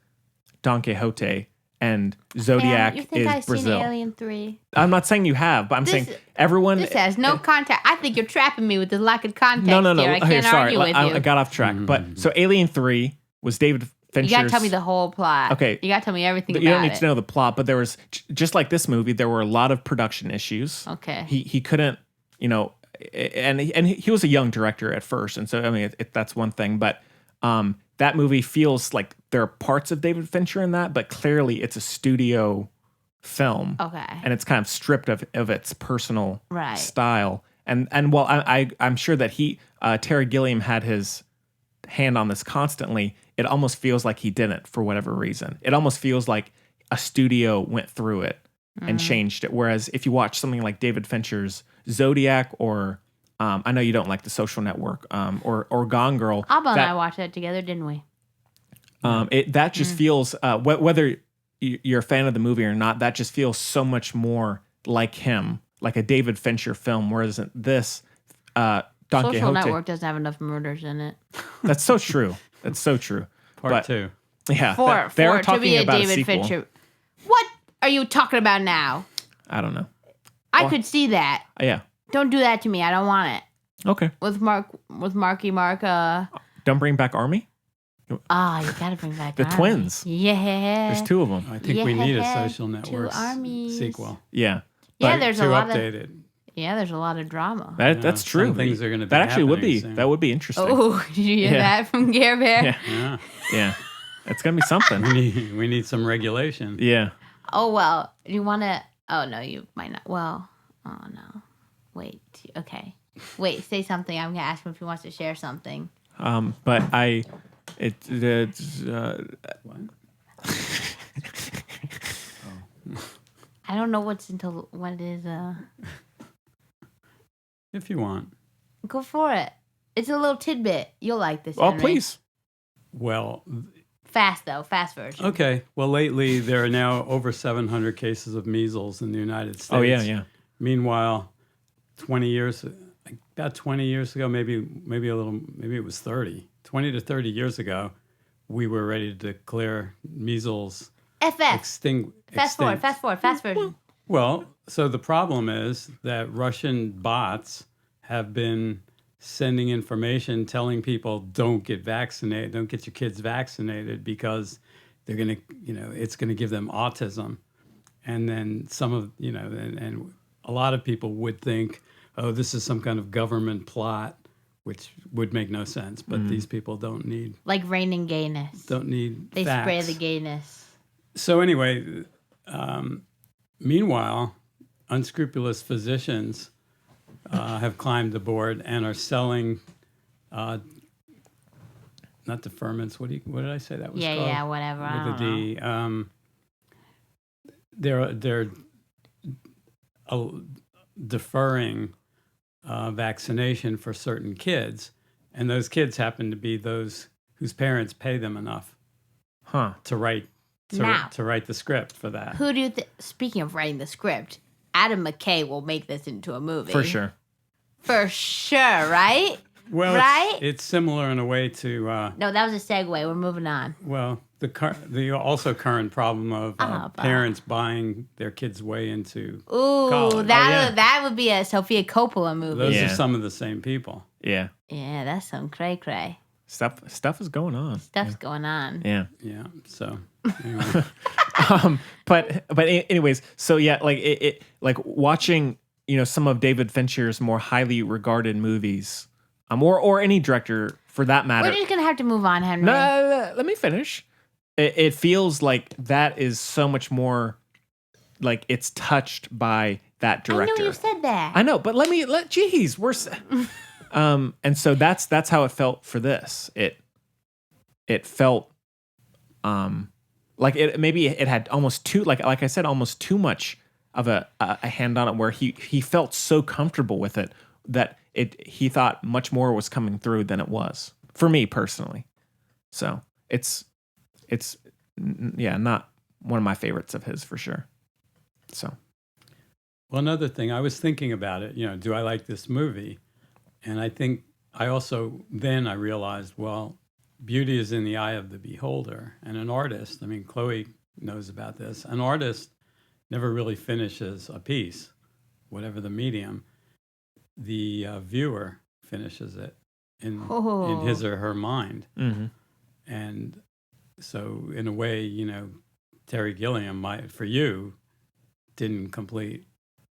Don Quixote and Zodiac you think is I've Brazil. seen Alien 3? I'm not saying you have, but I'm saying everyone. This has no context. I think you're trapping me with the lack of context. No. Here. I can't argue with you. I got off track. But so Alien 3 was David Fincher's. You gotta tell me the whole plot. Okay. You gotta tell me everything about it. You don't need to know the plot, but there was, just like this movie, there were a lot of production issues. Okay. He couldn't, you know, and he was a young director at first, and so I mean that's one thing, but that movie feels like there are parts of David Fincher in that, but clearly it's a studio film. Okay. And it's kind of stripped of its personal Right. style. And while I'm sure that Terry Gilliam had his hand on this constantly, it almost feels like he didn't for whatever reason. It almost feels like a studio went through it and changed it. Whereas if you watch something like David Fincher's Zodiac or I know you don't like The Social Network or Gone Girl. Abba and I watched that together, didn't we? That just feels, whether you're a fan of the movie or not, that just feels so much more like him, like a David Fincher film, whereas this Don Social Quixote. Network doesn't have enough murders in it. That's so true. That's so true. Part 2. Yeah, Four they're to talking be a about David a sequel. Fincher. What are you talking about now? I don't know. I could see that. Yeah. Don't do that to me. I don't want it. Okay. With Marky Mark. Don't bring back Army. You gotta bring back The Army. twins. Yeah. There's 2 of them. I think we need a Yeah, Social Network armies. sequel. Yeah. Yeah, But there's to a lot update of it. there's a lot of drama. that's true. Some things are going to be That actually would be happening soon. that would be interesting. Oh, did you hear Yeah. that from Gare Bear? Yeah. Yeah. Yeah. It's gonna be something. We need some regulation. Yeah. Oh well, you want to? Oh no, you might not. Well, oh no. Wait. Okay. Wait. Say something. I'm gonna ask him if he wants to share something. But it's What? I don't know what's until what it is. If you want. Go for it. It's a little tidbit. You'll like this. oh Henry. please. Well, Fast though. Fast version. okay. Well, lately there are now over 700 cases of measles in the United States. Oh yeah. Meanwhile, about 20 years ago, maybe it was 30. 20 to 30 years ago, we were ready to declare measles FF. Fast forward. Fast version. Well, so the problem is that Russian bots have been sending information telling people don't get vaccinated, don't get your kids vaccinated because they're going to, it's going to give them autism. And then some of, and a lot of people would think, oh, this is some kind of government plot, which would make no sense. But these people don't need Like rain and gayness. They facts. spray the gayness. So anyway, meanwhile, unscrupulous physicians have climbed aboard and are selling, not deferments. What did I say that was called? Yeah, whatever. I With don't a know. D. They're deferring vaccination for certain kids, and those kids happen to be those whose parents pay them enough Huh. to write Now. to write the script for that. Who do you think? Speaking of writing the script, Adam McKay will make this into a movie. For sure. For sure, right? Well, Right? it's similar in a way to No, that was a segue. We're moving on. the also current problem of Bob. parents buying their kids' way into Ooh, college. that would be a Sofia Coppola movie. Those Yeah. are some of the same people. Yeah. Yeah, that's some cray cray Stuff is going on. stuff's going on. Yeah. Yeah. So anyway. But anyways, so yeah, like it like watching, some of David Fincher's more highly regarded movies, or any director for that matter. We're just gonna have to move on, Henry. No, let me finish. It feels like that is so much more like it's touched by that director. I know you said that. I know, but geez, and so that's how it felt for this. It felt like it had almost too, like I said, almost too much of a hand on it, where he felt so comfortable with it that he thought much more was coming through than it was for me personally. So it's not one of my favorites of his for sure. So Well, another thing, I was thinking about it, do I like this movie? And I think I realized, well, beauty is in the eye of the beholder. And an artist, Chloe knows about this, an artist never really finishes a piece, whatever the medium. The viewer finishes it in his or her mind. mm-hmm. And so in a way, Terry Gilliam for you, didn't complete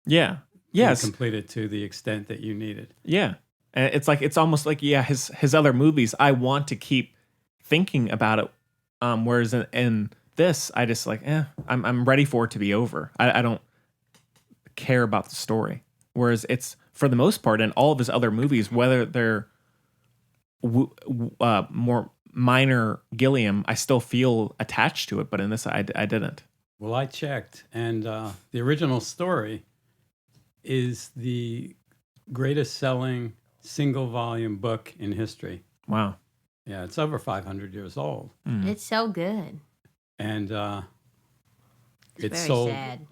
Yes. complete it to the extent that you needed. Yeah. And it's almost like, his other movies, I want to keep thinking about it. Whereas in this, I just I'm ready for it to be over. I don't care about the story. Whereas it's, for the most part, in all of his other movies, whether they're more minor Gilliam, I still feel attached to it. But in this, I didn't. Well, I checked, and the original story is the greatest selling single volume book in history. Wow. Yeah, it's over 500 years old. It's so good. And It's very sold, sad.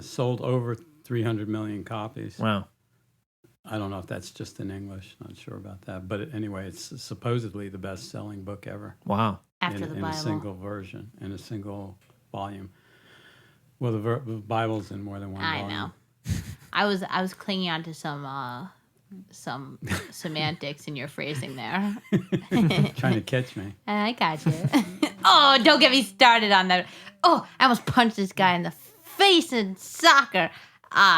sold over 300 million copies. Wow. I don't know if that's just in English. Not sure about that. But anyway, it's supposedly the best selling book ever. Wow. After the in Bible. a single version, in a single volume. Well, the Bible's in more than one I volume. know. I was clinging on to some semantics in your phrasing there. Trying to catch me. I got you. Oh, don't get me started on that. Oh, I almost punched this guy in the face in soccer.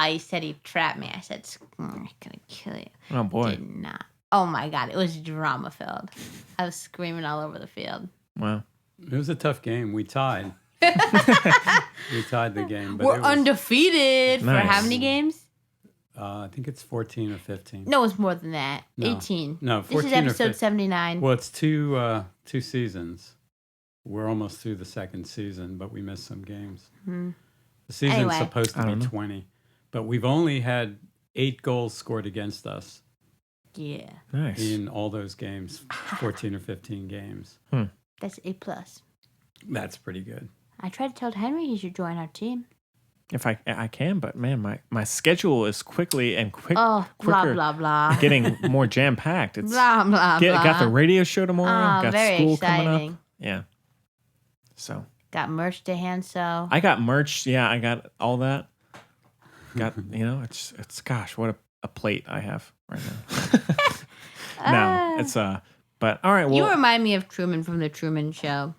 He said he'd trap me. I said, I'm gonna kill you. Oh boy. Did not. Oh my God, it was drama filled. I was screaming all over the field. Wow. It was a tough game. We tied. We tied the game. But We're it was, undefeated for Nice. how many games? I think it's 14 or 15. No, it's more than that. No. 18. No, This 14 is or episode 15. 79. Well, it's two seasons. We're almost through the second season, but we missed some games. The season's Anyway. supposed I to don't be know. 20, but we've only had 8 goals scored against us Yeah, Nice. in all those games, 14 or 15 games. that's A+. That's pretty good. I tried to tell Henry he should join our team. If I can, but man, my schedule is quickly and Oh, blah, quicker blah, blah. getting more jam packed. It's Blah, blah, blah. got the radio show tomorrow. Oh, Got very school coming exciting. up. Yeah. So Got merch to hand sew. I got merch. Yeah, I got all that. Got it's gosh, what a plate I have right now. No, it's but all right. Well, You remind me of Truman from The Truman Show.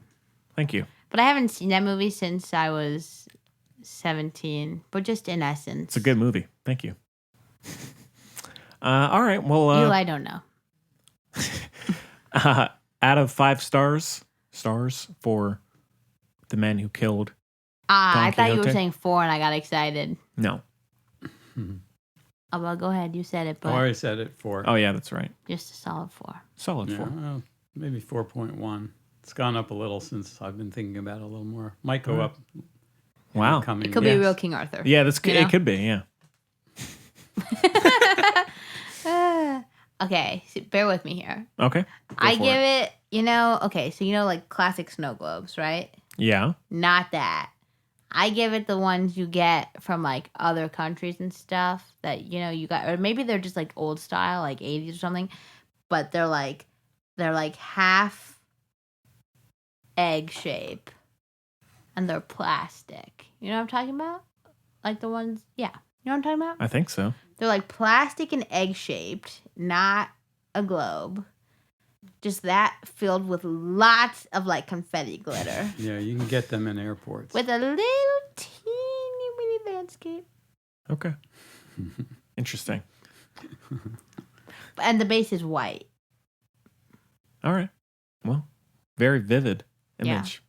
thank you. But I haven't seen that movie since I was 17. But just in essence. It's a good movie. Thank you. All right. Well, I don't know. out of 5 stars for the man who killed. I Don thought you were Quixote? saying 4 and I got excited. No. Oh, well, go ahead. You said it, I but already said it, 4. Oh yeah, that's right. just a solid 4. Solid Yeah, 4. well, maybe 4.1. It's gone up a little since I've been thinking about it a little more. Might go up. in the Wow. coming It could be Yes. a real King Arthur. Yeah, that's You know? it. Could be. Yeah. Okay, so bear with me here. Okay. I for give it, okay, so like classic snow globes, right? Yeah. Not that. I give it the ones you get from like other countries and stuff that you got, or maybe they're just like old style, like 80s or something, but they're like half egg shape and they're plastic. You know what I'm talking about? Like the ones, yeah. You know what I'm talking about? I think so. They're like plastic and egg shaped, not a globe. Just that filled with lots of like confetti glitter. Yeah, you can get them in airports. With a little teeny weeny landscape. Okay. Interesting. And the base is white. All right. Well, very vivid Yeah. image.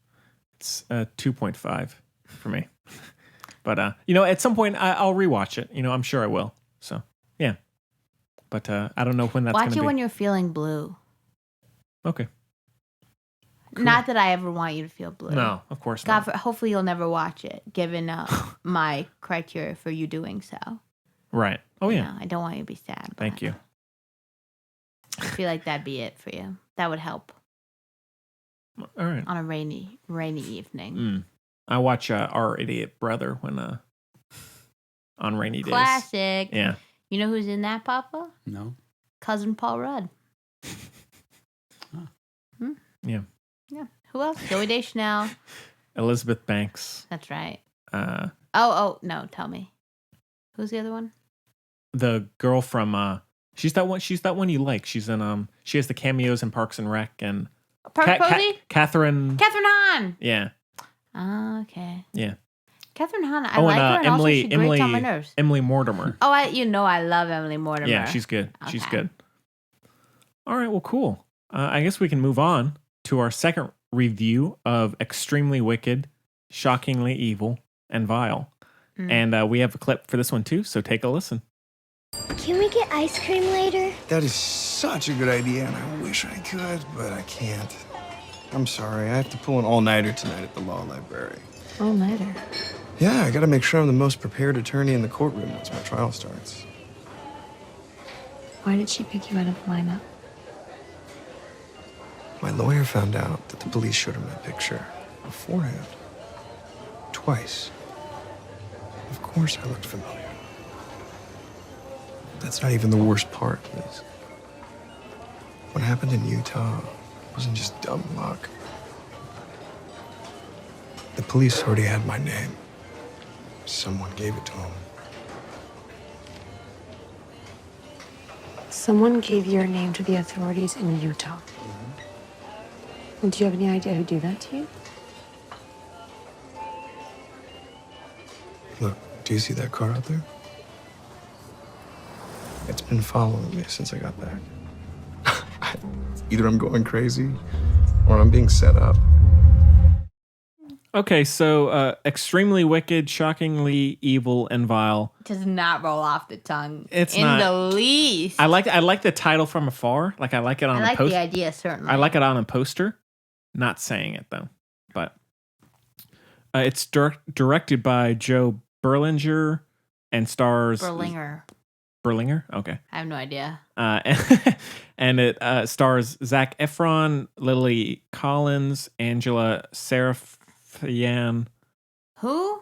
It's 2.5 for me. But at some point I'll rewatch it. I'm sure I will. So yeah. But I don't know when that's Watch going it to be. when you're feeling blue. Okay. Cool. Not that I ever want you to feel blue. No, of course God, not. hopefully you'll never watch it, given my criteria for you doing so. Right. Oh yeah. No, I don't want you to be sad. Thank but you. I feel like that'd be it for you. That would help All right. on a rainy evening. Mm. I watch Our Idiot Brother when on rainy days. Classic. Yeah. You know who's in that, Papa? No? Cousin Paul Rudd. Yeah. Yeah. Who else? Zoe Deschanel. Elizabeth Banks. That's right. Uh, Oh, no. Tell me. Who's the other one? the girl from she's that one you like. She's in she has the cameos in Parks and Rec and Parker Posey? Catherine. Catherine Hahn. Yeah. Oh, okay. Yeah. Catherine Hahn. I like her, and also she grates on my nerves. Emily Mortimer. Oh, I love Emily Mortimer. Yeah, she's good. She's Okay. good. All right, well, cool. I guess we can move on to our second review of Extremely Wicked, Shockingly Evil, and Vile. Mm. And we have a clip for this one too, so take a listen. Can we get ice cream later? That is such a good idea, and I wish I could, but I can't. I'm sorry, I have to pull an all-nighter tonight at the law library. All-nighter. Yeah, I gotta make sure I'm the most prepared attorney in the courtroom once my trial starts. Why did she pick you out of the lineup? My lawyer found out that the police showed him my picture beforehand. Twice. Of course I looked familiar. That's not even the worst part, Liz. What happened in Utah wasn't just dumb luck. police already had my name. Someone gave it to them. Someone gave your name to the authorities in Utah. And do you have any idea who did that to you? Look, do you see that car out there? It's been following me since I got back. Either I'm going crazy or I'm being set up. Okay, so extremely wicked, shockingly evil, and vile. Does not roll off the tongue. It's in not. the least. I like the title from afar. Like I like it on I a like poster. the idea, certainly. I like it on a poster. Not saying it though, but it's directed by Joe Berlinger and stars Berlinger. Okay. I have no idea. And it stars Zac Efron, Lily Collins, Angela Serafian. Who?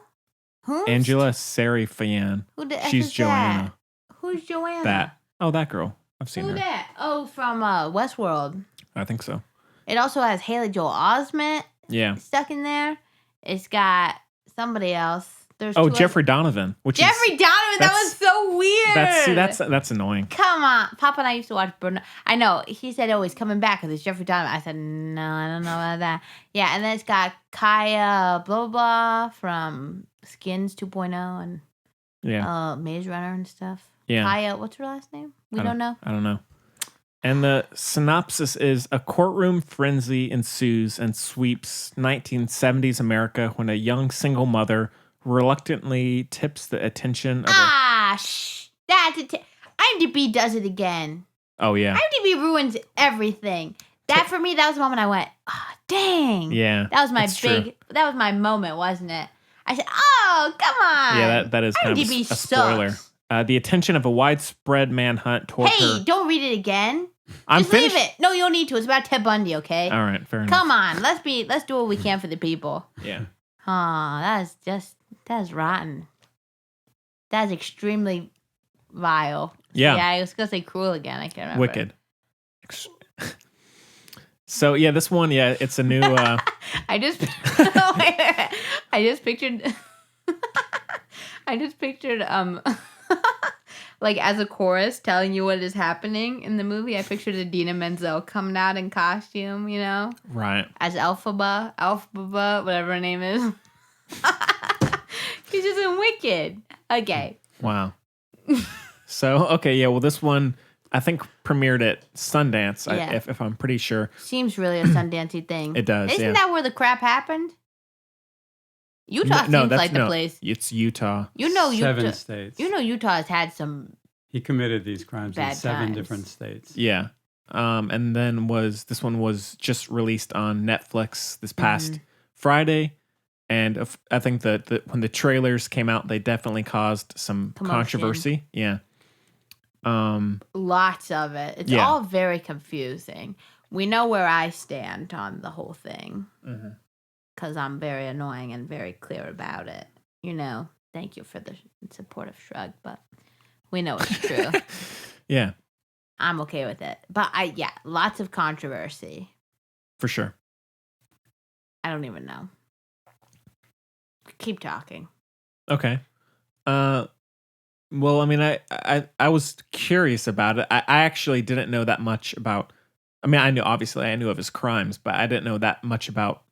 Angela Serafian. Who the F She's is Joanna. That? Who's Joanna? That girl. I've seen Who her. that? Oh, from Westworld. I think so. It also has Haley Joel Osment Yeah. stuck in there. It's got somebody else. There's Jeffrey Donovan. Jeffrey Donovan. That was so weird. That's annoying. Come on. Papa and I used to watch Bruno. I know. He said, oh, he's coming back because it's Jeffrey Donovan. I said, no, I don't know about that. Yeah, and then it's got Kaya blah, blah, blah from Skins 2.0 and Maze Runner and stuff. Yeah. Kaya, what's her last name? We don't know. I don't know. And the synopsis is a courtroom frenzy ensues and sweeps 1970s America when a young single mother reluctantly tips the attention of IMDb does it again. Oh, yeah. IMDb ruins everything. That, for me, that was the moment I went, oh, dang. Yeah. That was that was my moment, wasn't it? I said, oh, come on. Yeah, that is kind IMDb of a spoiler. sucks. The attention of a widespread manhunt toward her. Hey, don't read it again. I'm Just finished. leave it. No, you don't need to. It's about Ted Bundy, okay? All right, fair enough. Come on. Let's do what we can for the people. Yeah. Oh, that's rotten. That's extremely vile. Yeah. Yeah, I was gonna say cruel again. I can't remember. Wicked. So yeah, this one, it's a new. I just pictured. I just pictured like as a chorus telling you what is happening in the movie. I pictured Idina Menzel coming out in costume, you know, Right. as Elphaba, whatever her name is. She's just in Wicked. Okay. Wow. So okay, yeah. Well, this one I think premiered at Sundance. Yeah. If I'm pretty sure. Seems really a Sundancey thing. It does. Isn't yeah. that where the crap happened? Utah seems like the place. It's Utah. You know, Utah. 7 states. You know, Utah has had some. He committed these crimes in Bad 7 times. different states. Yeah. And then this one was just released on Netflix this past Friday. And I think that when the trailers came out, they definitely caused some Commotion. controversy. Yeah. Lots of it. It's Yeah. all very confusing. We know where I stand on the whole thing. Because I'm very annoying and very clear about it. You know, thank you for the supportive shrug, but we know it's true. Yeah, I'm okay with it. But lots of controversy. for sure. I don't even know. Keep talking. Okay. Well, I mean, I was curious about it. I actually didn't know that much about. I mean, I knew of his crimes, but I didn't know that much about.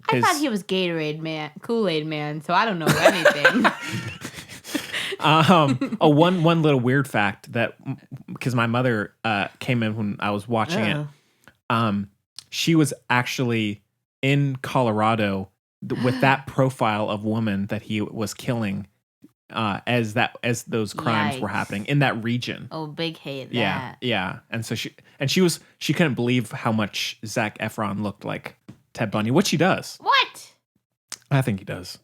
I thought he was Gatorade man, Kool-Aid man, so I don't know anything. One little weird fact that because my mother came in when I was watching it. She was actually in Colorado with that profile of woman that he was killing as those crimes were Yikes. happening in that region. Oh, big hate that. Yeah. And so she couldn't believe how much Zac Efron looked like Ted Bundy, which he does. What? I think he does.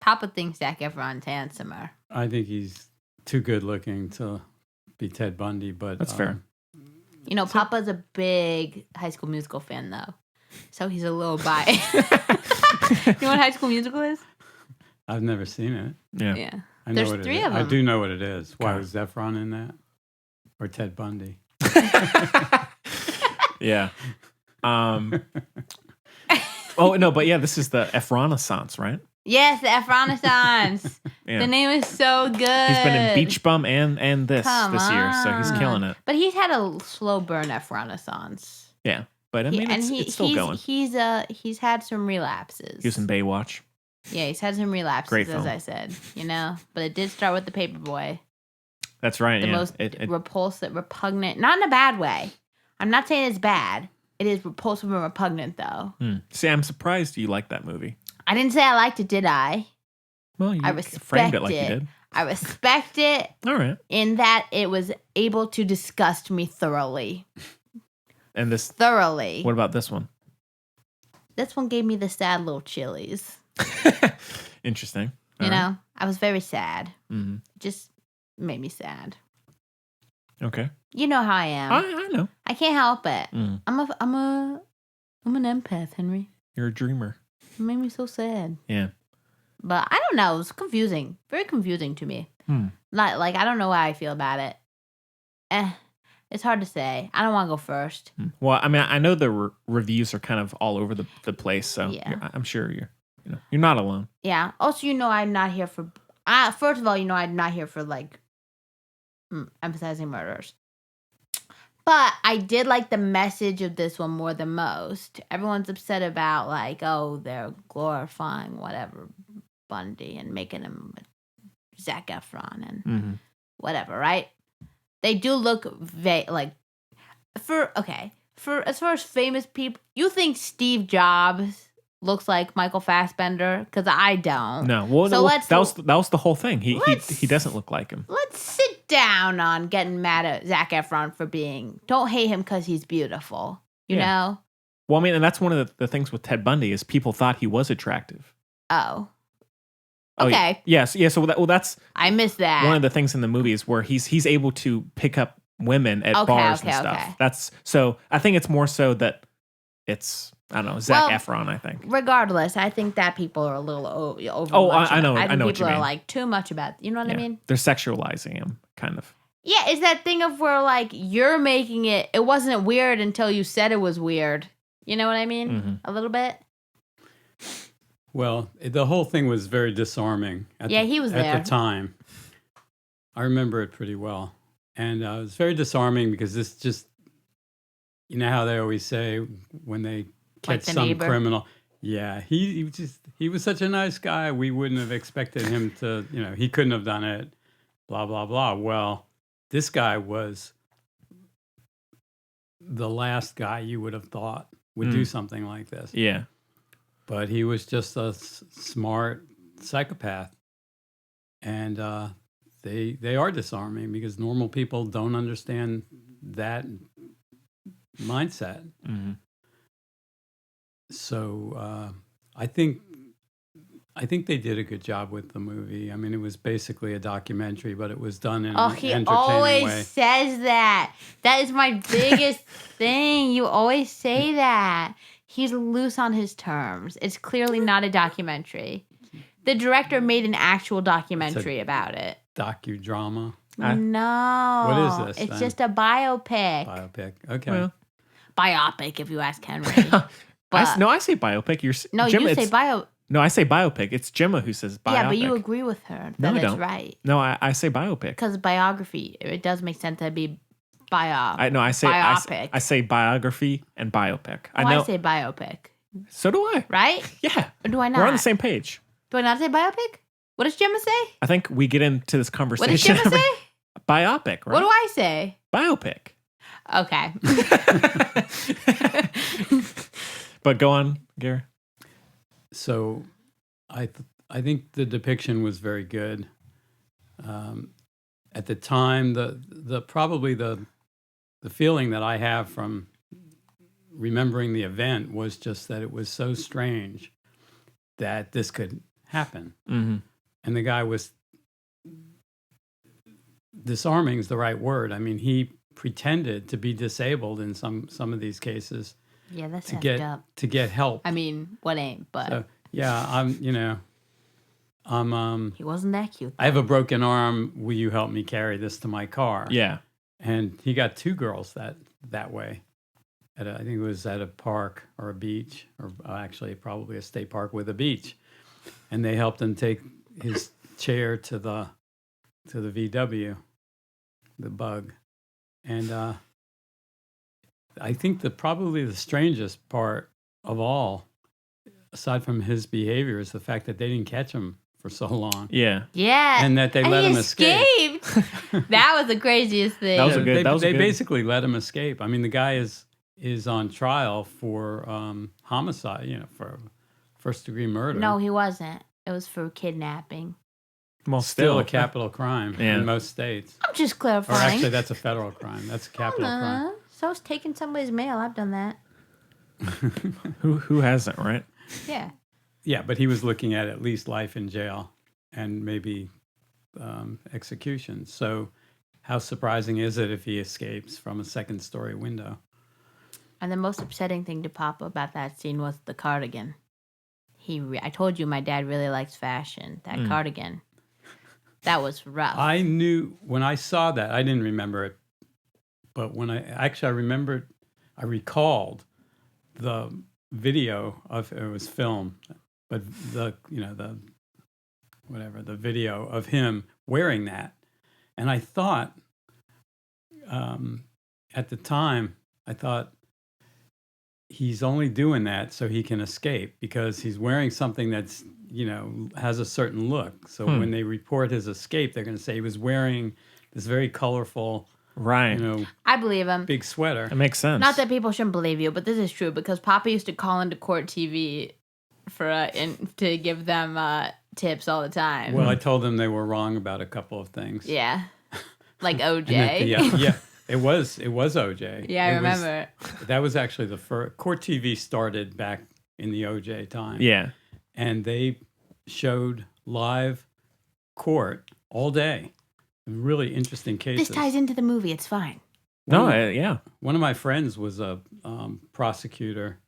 Papa thinks Zac Efron's handsomer. I think he's too good looking to be Ted Bundy, but That's fair. You know, Papa's a big High School Musical fan, though. So he's a little biased. You know what High School Musical is? I've never seen it. Yeah. Yeah. I know There's what it 3 is. of them. I do know what it is. Why Okay. was Efron in that? Or Ted Bundy? Yeah. Oh no, but yeah, this is the Efronaissance, right? Yes, the Efronaissance. Yeah. The name is so good. He's been in Beach Bum and this year, so he's killing it. But he's had a slow burn Efronaissance. Yeah, but I mean, it's still going. He's had some relapses. He was in Baywatch. Yeah, he's had some relapses, Great as film. I said, But it did start with The Paperboy. That's right. The most repulsive, repugnant, not in a bad way. I'm not saying it's bad. It is repulsive and repugnant, though. See, I'm surprised you like that movie. I didn't say I liked it, did I? Well, you I respect framed it like you did. I respect it All right. in that it was able to disgust me thoroughly. And this. Thoroughly. What about this one? This one gave me the sad little chilies. Interesting. You know, I was very sad. Mm-hmm. Just made me sad. Okay. You know how I am. I know. I can't help it. Mm. I'm an empath, Henry. You're a dreamer. It made me so sad. Yeah. But I don't know. It was confusing. Very confusing to me. Like I don't know how I feel about it. It's hard to say. I don't want to go first. Well, I mean, I know the reviews are kind of all over the place, so Yeah. I'm sure you're not alone. Yeah. Also, I'm not here for. First of all, I'm not here for like emphasizing murders. But I did like the message of this one more than most. Everyone's upset about like, oh, they're glorifying whatever Bundy and making him Zac Efron and whatever, right? They do look for as far as famous people. You think Steve Jobs looks like Michael Fassbender? Because I don't. No, well, So that was the whole thing. He doesn't look like him. Let's sit down on getting mad at Zac Efron for don't hate him because he's beautiful. You know? Well, I mean, and that's one of the things with Ted Bundy is people thought he was attractive. Oh. Oh, Okay. Yes. Yeah. So that's I missed that. one of the things in the movies where he's able to pick up women at bars and stuff. Okay. That's so. I think it's more so that it's Zac Efron. I think. Regardless, I think that people are a little over. Oh, I know. I know what people you mean. are like too much about. You know what I mean? They're sexualizing him, kind of. Yeah, it's that thing of where like you're making it. It wasn't weird until you said it was weird. You know what I mean? Mm-hmm. A little bit. Well, the whole thing was very disarming. He was there at the time. I remember it pretty well, and it was very disarming because this just, you know how they always say when they catch the some neighbor? criminal. Yeah, he was such a nice guy. We wouldn't have expected him to. He couldn't have done it. Blah blah blah. Well, this guy was the last guy you would have thought would do something like this. Yeah. But he was just a smart psychopath. And they are disarming because normal people don't understand that mindset. Mm-hmm. So I think they did a good job with the movie. I mean, it was basically a documentary, but it was done in an entertaining always way. says that. That is my biggest thing. You always say that. He's loose on his terms. It's clearly not a documentary. The director made an actual documentary about it. Docudrama. No. What is this, It's then? just a biopic. Biopic. Okay. Well, Biopic, if you ask Henry. I say biopic. You say bio. No, I say biopic. It's Gemma who says biopic. Yeah, but you agree with her No, that I it's don't. right. No, I say biopic. Because biography, it does make sense to be I say biopic. I say biography and biopic. I say biopic. So do I. Right? Yeah. Or do I not? We're on the same page. Do I not say biopic? What does Gemma say? I think we get into this What conversation. does Gemma say? Biopic, right? What do I say? Biopic. Okay. But go on, Gary. So I think the depiction was very good. At the time, probably the feeling that I have from remembering the event was just that it was so strange that this could happen. Mm-hmm. And the guy was disarming is the right word. I mean, he pretended to be disabled in some of these cases. Yeah, that's to effed up. get help. I mean, what ain't, but So, yeah, I'm he wasn't that cute. I have a broken arm. Will you help me carry this to my car? Yeah. And he got 2 girls that way. I think it was at a park or a beach, or actually probably a state park with a beach, and they helped him take his chair to the VW, the Bug, and I think probably the strangest part of all, aside from his behavior, is the fact that they didn't catch him for so long. Yeah. Yeah. And that they let he him escape. escaped. That was the craziest thing. That was a good. They basically let him escape. I mean, the guy is on trial for homicide, for first-degree murder. No, he wasn't. It was for kidnapping. Well, Still a capital crime in most states. I'm just Or clarifying. actually, that's a federal crime. That's a capital crime. So it's taking somebody's mail. I've done that. Who hasn't, right? Yeah. Yeah, but he was looking at least life in jail and maybe execution. So how surprising is it if he escapes from a second-story window? And the most upsetting thing to Papa about that scene was the cardigan. I told you my dad really likes fashion. That cardigan. That was rough. I knew when I saw that, I didn't remember it, but when I recalled the video of it was film, but the video of him wearing that, and I thought at the time he's only doing that so he can escape because he's wearing something that's has a certain look. So when they report his escape, they're going to say he was wearing this very colorful, Right. I believe him. big sweater. It makes sense. Not that people shouldn't believe you, but this is true because Papa used to call into court TV to give them tips all the time. Well, I told them they were wrong about a couple of things. Yeah. Like And OJ. that yeah, it was OJ. Yeah, I It was- remember. that was actually the first. Court TV started back in the OJ time. Yeah. And they showed live court all day. Really interesting cases. This ties into the movie. It's fine. No. Yeah. One of my friends was a prosecutor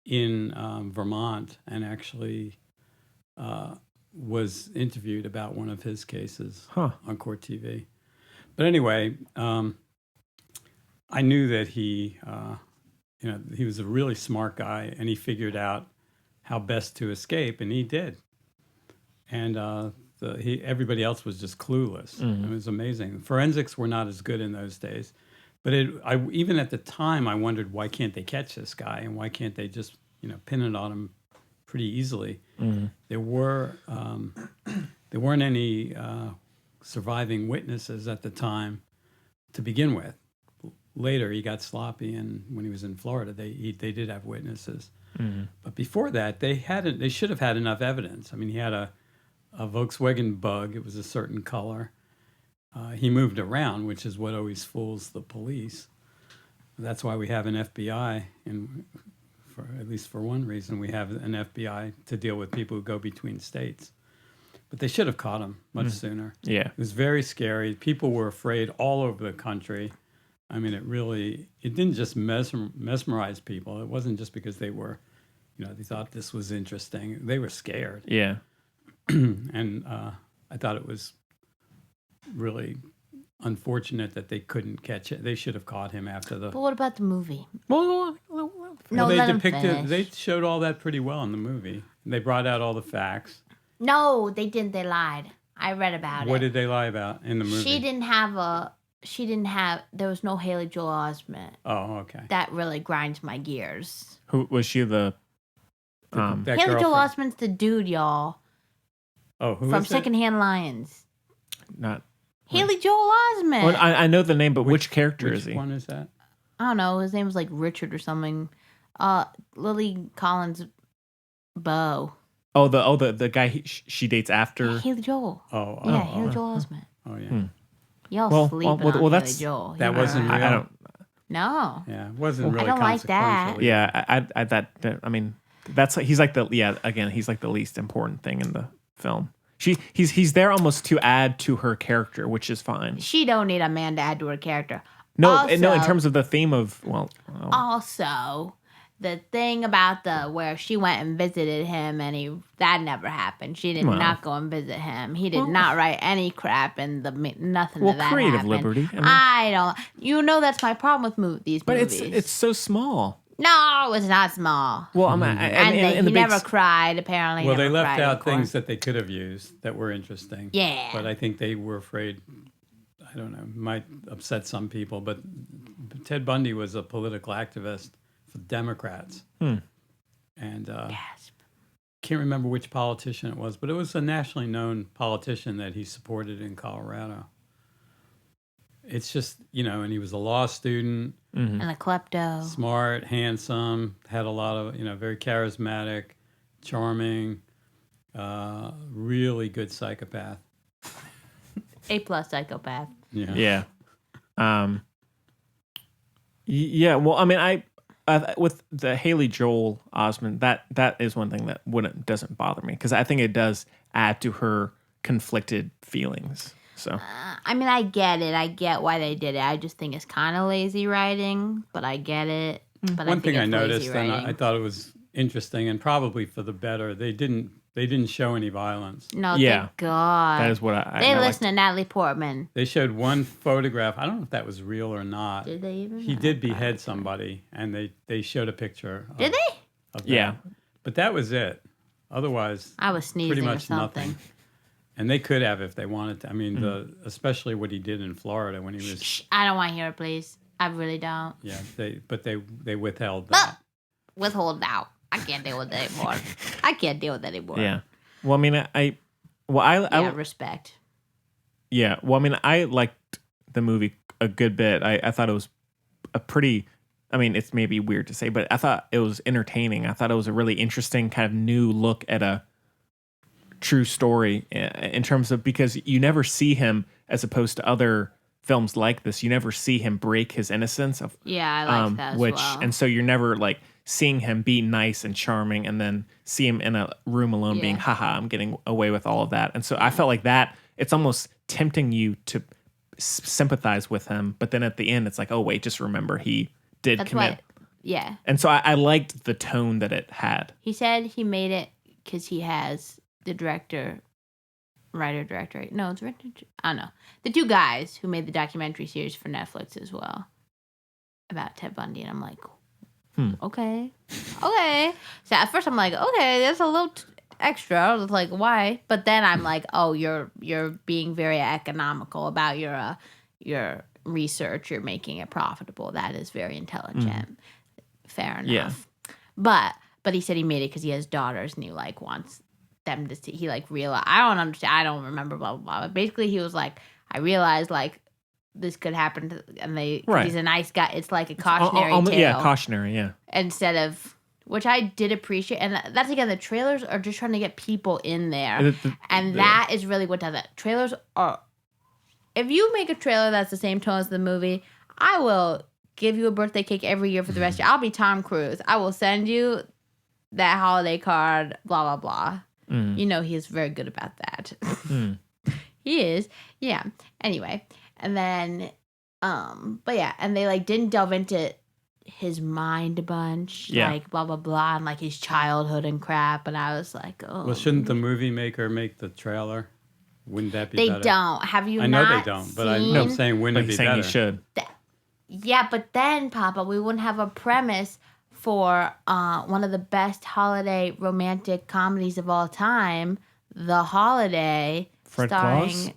in Vermont and actually was interviewed about one of his cases on Court TV. But anyway, I knew that he was a really smart guy, and he figured out how best to escape, and he did. And everybody else was just clueless. It was amazing. Forensics were not as good in those days, but even at the time, I wondered why can't they catch this guy, and why can't they just pin it on him pretty easily? There weren't any surviving witnesses at the time to begin with. Later, he got sloppy, and when he was in Florida, they did have witnesses. But before that, they should have had enough evidence. I mean, he had a Volkswagen Bug. It was a certain color. He moved around, which is what always fools the police. That's why we have an FBI, and at least for one reason, we have an FBI to deal with people who go between states. But they should have caught him much sooner. Yeah. It was very scary. People were afraid all over the country. I mean, it didn't just mesmerize people. It wasn't just because they were, they thought this was interesting. They were scared. Yeah. And I thought it was really unfortunate that they couldn't catch it. They should have caught him after the. But what about the movie? Well, No, they let him depicted. finish. They showed all that pretty well in the movie. They brought out all the facts. No, they didn't. They lied. I read about What it. did they lie about in the movie? There was no Haley Joel Osment. Oh, okay. That really grinds my gears. who was she? The That Haley Joel girlfriend. Osment's the dude, y'all, Oh, who from is it? Secondhand Lions. not. Haley Joel Osment. Well, I know the name, but which character Which is he? one is that? I don't know. His name was like Richard or something. Lily Collins' beau. Oh, the guy she dates after. Haley Joel. Oh, Yeah, Haley Joel Osment. oh yeah. Y'all Well, sleeping well, on well, Haley that's- Joel. That You're wasn't right. real. I don't. No. Yeah, it wasn't really don't like that. consequential. Yeah, I mean, that's he's like the he's like the least important thing in the film. He's there almost to add to her character, which is fine. She don't need a man to add to her character. No, Also- no, in terms of the theme of Also, the thing about where she went and visited him and that never happened. She did not go and visit him. He did not write any crap and nothing of that creative happened. liberty. I don't. That's my problem with these but movies. it's so small. No, it's not small. Well, And he never cried, apparently. Well, they never left cried, out of course. things that they could have used that were interesting. Yeah. But I think they were afraid, I don't know, might upset some people. But Ted Bundy was a political activist for Democrats. And can't remember which politician it was, but it was a nationally known politician that he supported in Colorado. It's just, and he was a law student. And a klepto. Smart, handsome, had a lot of, very charismatic, charming, really good psychopath. A+ psychopath. Yeah. Yeah. Well, I with the Haley Joel Osment, that is one thing that doesn't bother me because I think it does add to her conflicted feelings. So I get it. I get why they did it. I just think it's kind of lazy writing, but I get it. But One thing I it's noticed, lazy and writing. I thought it was interesting, and probably for the better, they didn't show any violence. No, Yeah. thank God. that is what They listen to Natalie Portman. They showed one photograph. I don't know if that was real or not. Did they even? He did behead somebody, and they showed a picture. Did they? Of that. Yeah. But that was it. Otherwise, I was sneezing pretty or much something. nothing. And they could have if they wanted to. I mean, especially what he did in Florida when he was. Shh, I don't want to hear it, please. I really don't. Yeah, they withheld that. Withhold out. I can't deal with it anymore. I can't deal with it anymore. Yeah. Well, I respect. Yeah. Well, I liked the movie a good bit. I thought it was a pretty. It's maybe weird to say, but I thought it was entertaining. I thought it was a really interesting kind of new look at a true story in terms of because you never see him as opposed to other films like this. You never see him break his innocence of I like that as well. And so you're never like seeing him be nice and charming and then see him in a room alone being haha, I'm getting away with all of that. And so I felt like that it's almost tempting you to sympathize with him, but then at the end it's like, oh wait, just remember he did commit. Yeah. And so I liked the tone that it had. He said he made it because he has the writer-director. No, it's writer. I don't know. The two guys who made the documentary series for Netflix as well about Ted Bundy. And I'm like, okay. So at first I'm like, okay, that's a little extra. I was like, why? But then I'm like, oh, you're being very economical about your research. You're making it profitable. That is very intelligent. Fair enough. Yeah. But he said he made it because he has daughters and he wants them to see. He realized. I don't understand. I don't remember blah blah blah. But basically, he was like, I realized this could happen to, and he's a nice guy. It's like a cautionary tale. Yeah, cautionary. Yeah. Instead of. Which I did appreciate. And that's, again, the trailers are just trying to get people in there. That is really what does it. Trailers are... If you make a trailer that's the same tone as the movie, I will give you a birthday cake every year for the rest of I'll be Tom Cruise. I will send you that holiday card, blah, blah, blah. He's very good about that. He is. Yeah. Anyway. And then... but yeah. And they, didn't delve into... his mind a bunch, blah blah blah, and his childhood and crap, and I was like, oh. Well, shouldn't the movie maker make the trailer? Wouldn't that be better? They don't. Have you? I know they don't, but I'm saying wouldn't it be better? He should. Yeah, but then, Papa, we wouldn't have a premise for one of the best holiday romantic comedies of all time, The Holiday, Fred Claus?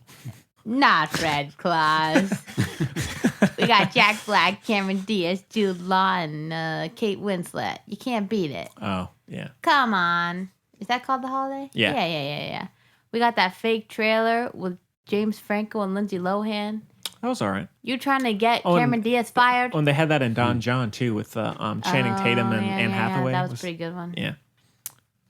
Not Fred Claus. We got Jack Black, Cameron Diaz, Jude Law, and Kate Winslet. You can't beat it. Oh, yeah. Come on. Is that called The Holiday? Yeah. Yeah. We got that fake trailer with James Franco and Lindsay Lohan. That was all right. You trying to get Cameron Diaz fired? Oh, and they had that in Don John, too, with Channing Tatum and Anne Hathaway. That was a pretty good one. Yeah.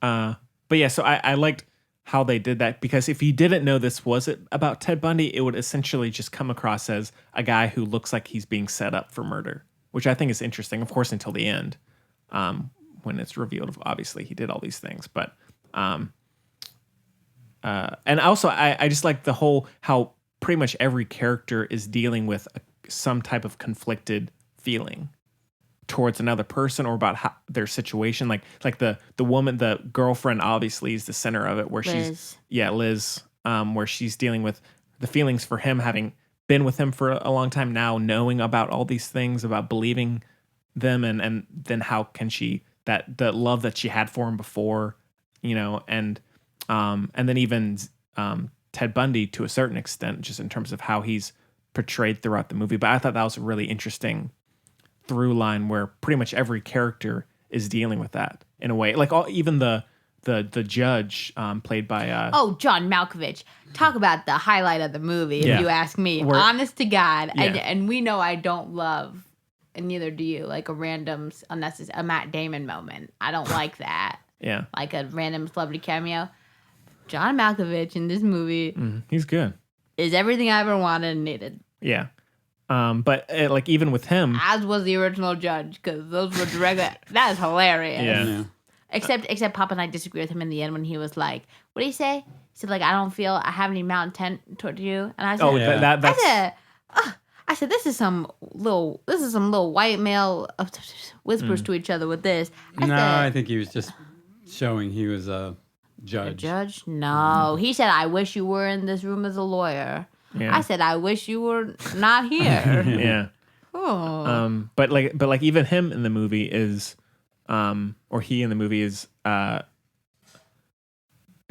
But yeah, so I liked how they did that, because if you didn't know this was about Ted Bundy, it would essentially just come across as a guy who looks like he's being set up for murder, which I think is interesting, of course, until the end, when it's revealed, obviously, he did all these things. But, and also, I just like the whole, how pretty much every character is dealing with some type of conflicted feeling. towards another person or about how, their situation. Like the woman, the girlfriend, obviously is the center of it. Where Liz. Liz, where she's dealing with the feelings for him, having been with him for a long time now, knowing about all these things, about believing them, and then how can she the love that she had for him before, and then even Ted Bundy to a certain extent, just in terms of how he's portrayed throughout the movie. But I thought that was a really interesting through line where pretty much every character is dealing with that in a way. Like even the judge played by John Malkovich. Talk about the highlight of the movie, if Yeah. you ask me. Honest to God, and we know I don't love, and neither do you, like a random unnecessary a Matt Damon moment. I don't like that. Yeah. Like a random celebrity cameo. John Malkovich in this movie He's good. is everything I ever wanted and needed. Yeah. But like even with him, As was the original judge, because those were direct. That is hilarious. Yeah. Except Papa and I disagree with him in the end when he was like, what did he say? He said, like, I don't feel I have any malintent toward you. And I said, that's I said, this is some little white male whispers to each other with this. I think he was just showing he was a A judge. judge? No. He said, I wish you were in this room as a lawyer. Yeah. I said, I wish you were not here. yeah. Oh. But like even him in the movie is, or he in the movie is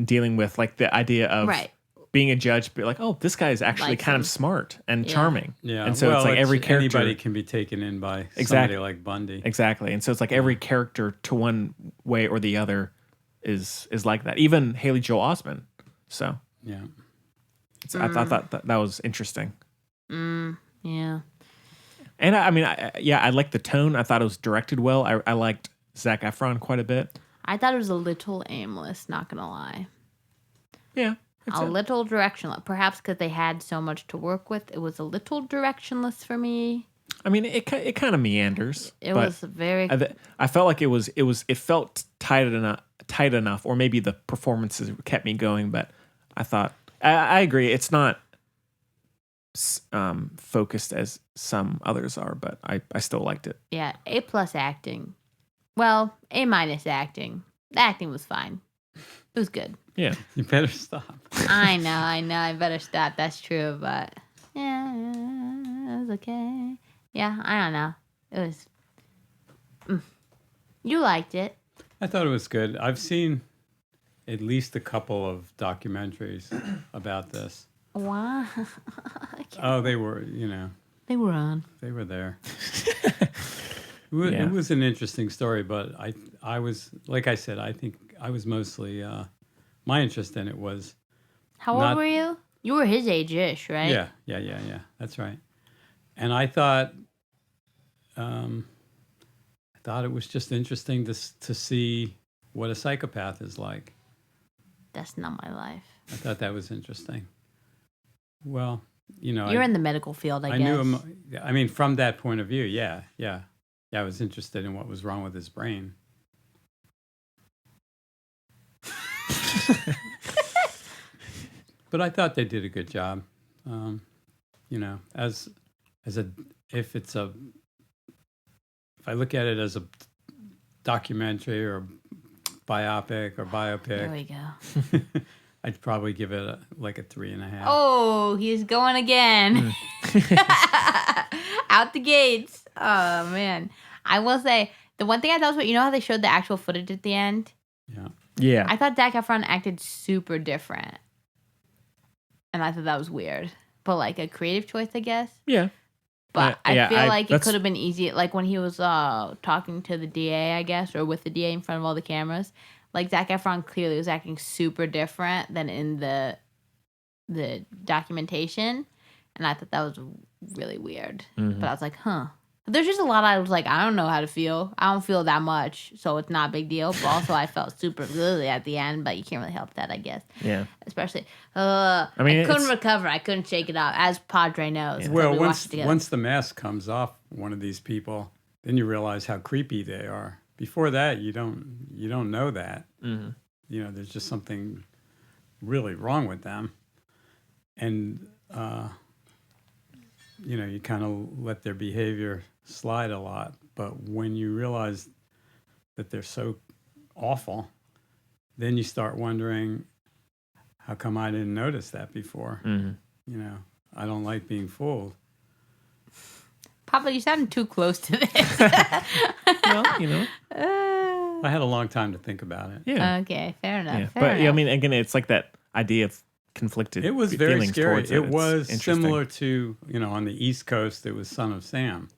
dealing with like the idea of Right. being a judge, but like, oh, this guy is actually Likes kind him. of smart and Yeah. charming. Yeah, And so it's like every character. anybody can be taken in by Exactly. somebody like Bundy. Exactly. And so it's like every character to one way or the other is like that. Even Haley Joel Osment. So Yeah. I thought that was interesting. Yeah. And I like the tone. I thought it was directed well. I liked Zac Efron quite a bit. I thought it was a little aimless, not going to lie. Yeah. Little directionless. Perhaps because they had so much to work with, it was a little directionless for me. I mean, it kind of meanders. It but was very... I felt like it felt tight enough, or maybe the performances kept me going. But I thought I agree. It's not focused as some others are, but I still liked it. Yeah, A+ acting. Well, A- acting. The acting was fine. It was good. Yeah. You better stop. I know. I better stop. That's true, but yeah, it was okay. Yeah, I don't know. It was... You liked it. I thought it was good. I've seen at least a couple of documentaries about this. Wow. Oh, they were, They were on. they were there. It was an interesting story, but I was, like I said, I think I was mostly, my interest in it was, How old were you? You were his age-ish, right? yeah. That's right. And I thought it was just interesting to see what a psychopath is like. That's not my life. I thought that was interesting. Well, You're in the medical field, I guess. knew him. I mean, from that point of view, yeah. I was interested in what was wrong with his brain. But I thought they did a good job. If I look at it as a documentary or biopic or biopic, There we go. I'd probably give it a 3.5. Oh, he's going again. Out the gates. Oh, man. I will say, the one thing I thought was, how they showed the actual footage at the end? Yeah. Yeah. I thought Zac Efron acted super different. And I thought that was weird. But, like, a creative choice, I guess. Yeah. But I feel like it that's- could have been easy. Like, when he was talking to the DA, I guess, or with the DA in front of all the cameras. Like, Zac Efron clearly was acting super different than in the documentation. And I thought that was really weird. Mm-hmm. But I was like, huh. But there's just a lot I was like, I don't know how to feel. I don't feel that much, so it's not a big deal. But also, I felt super good at the end, but you can't really help that, I guess. Yeah. Especially, mean, I couldn't it's- recover. I couldn't shake it out, as Padre knows. 'cause Well, we watched it together. once the mask comes off one of these people, then you realize how creepy they are. Before that, you don't know that. Mm-hmm. There's just something really wrong with them. And you kind of let their behavior slide a lot. But when you realize that they're so awful, then you start wondering, how come I didn't notice that before? I don't like being fooled. Papa, you sounded too close to this. Well, I had a long time to think about it. Yeah. Okay, fair enough. Yeah. Fair But enough. I mean, again, it's like that idea of conflicted It was very feelings scary. towards it. It It's was interesting. similar to, on the East Coast, it was Son of Sam.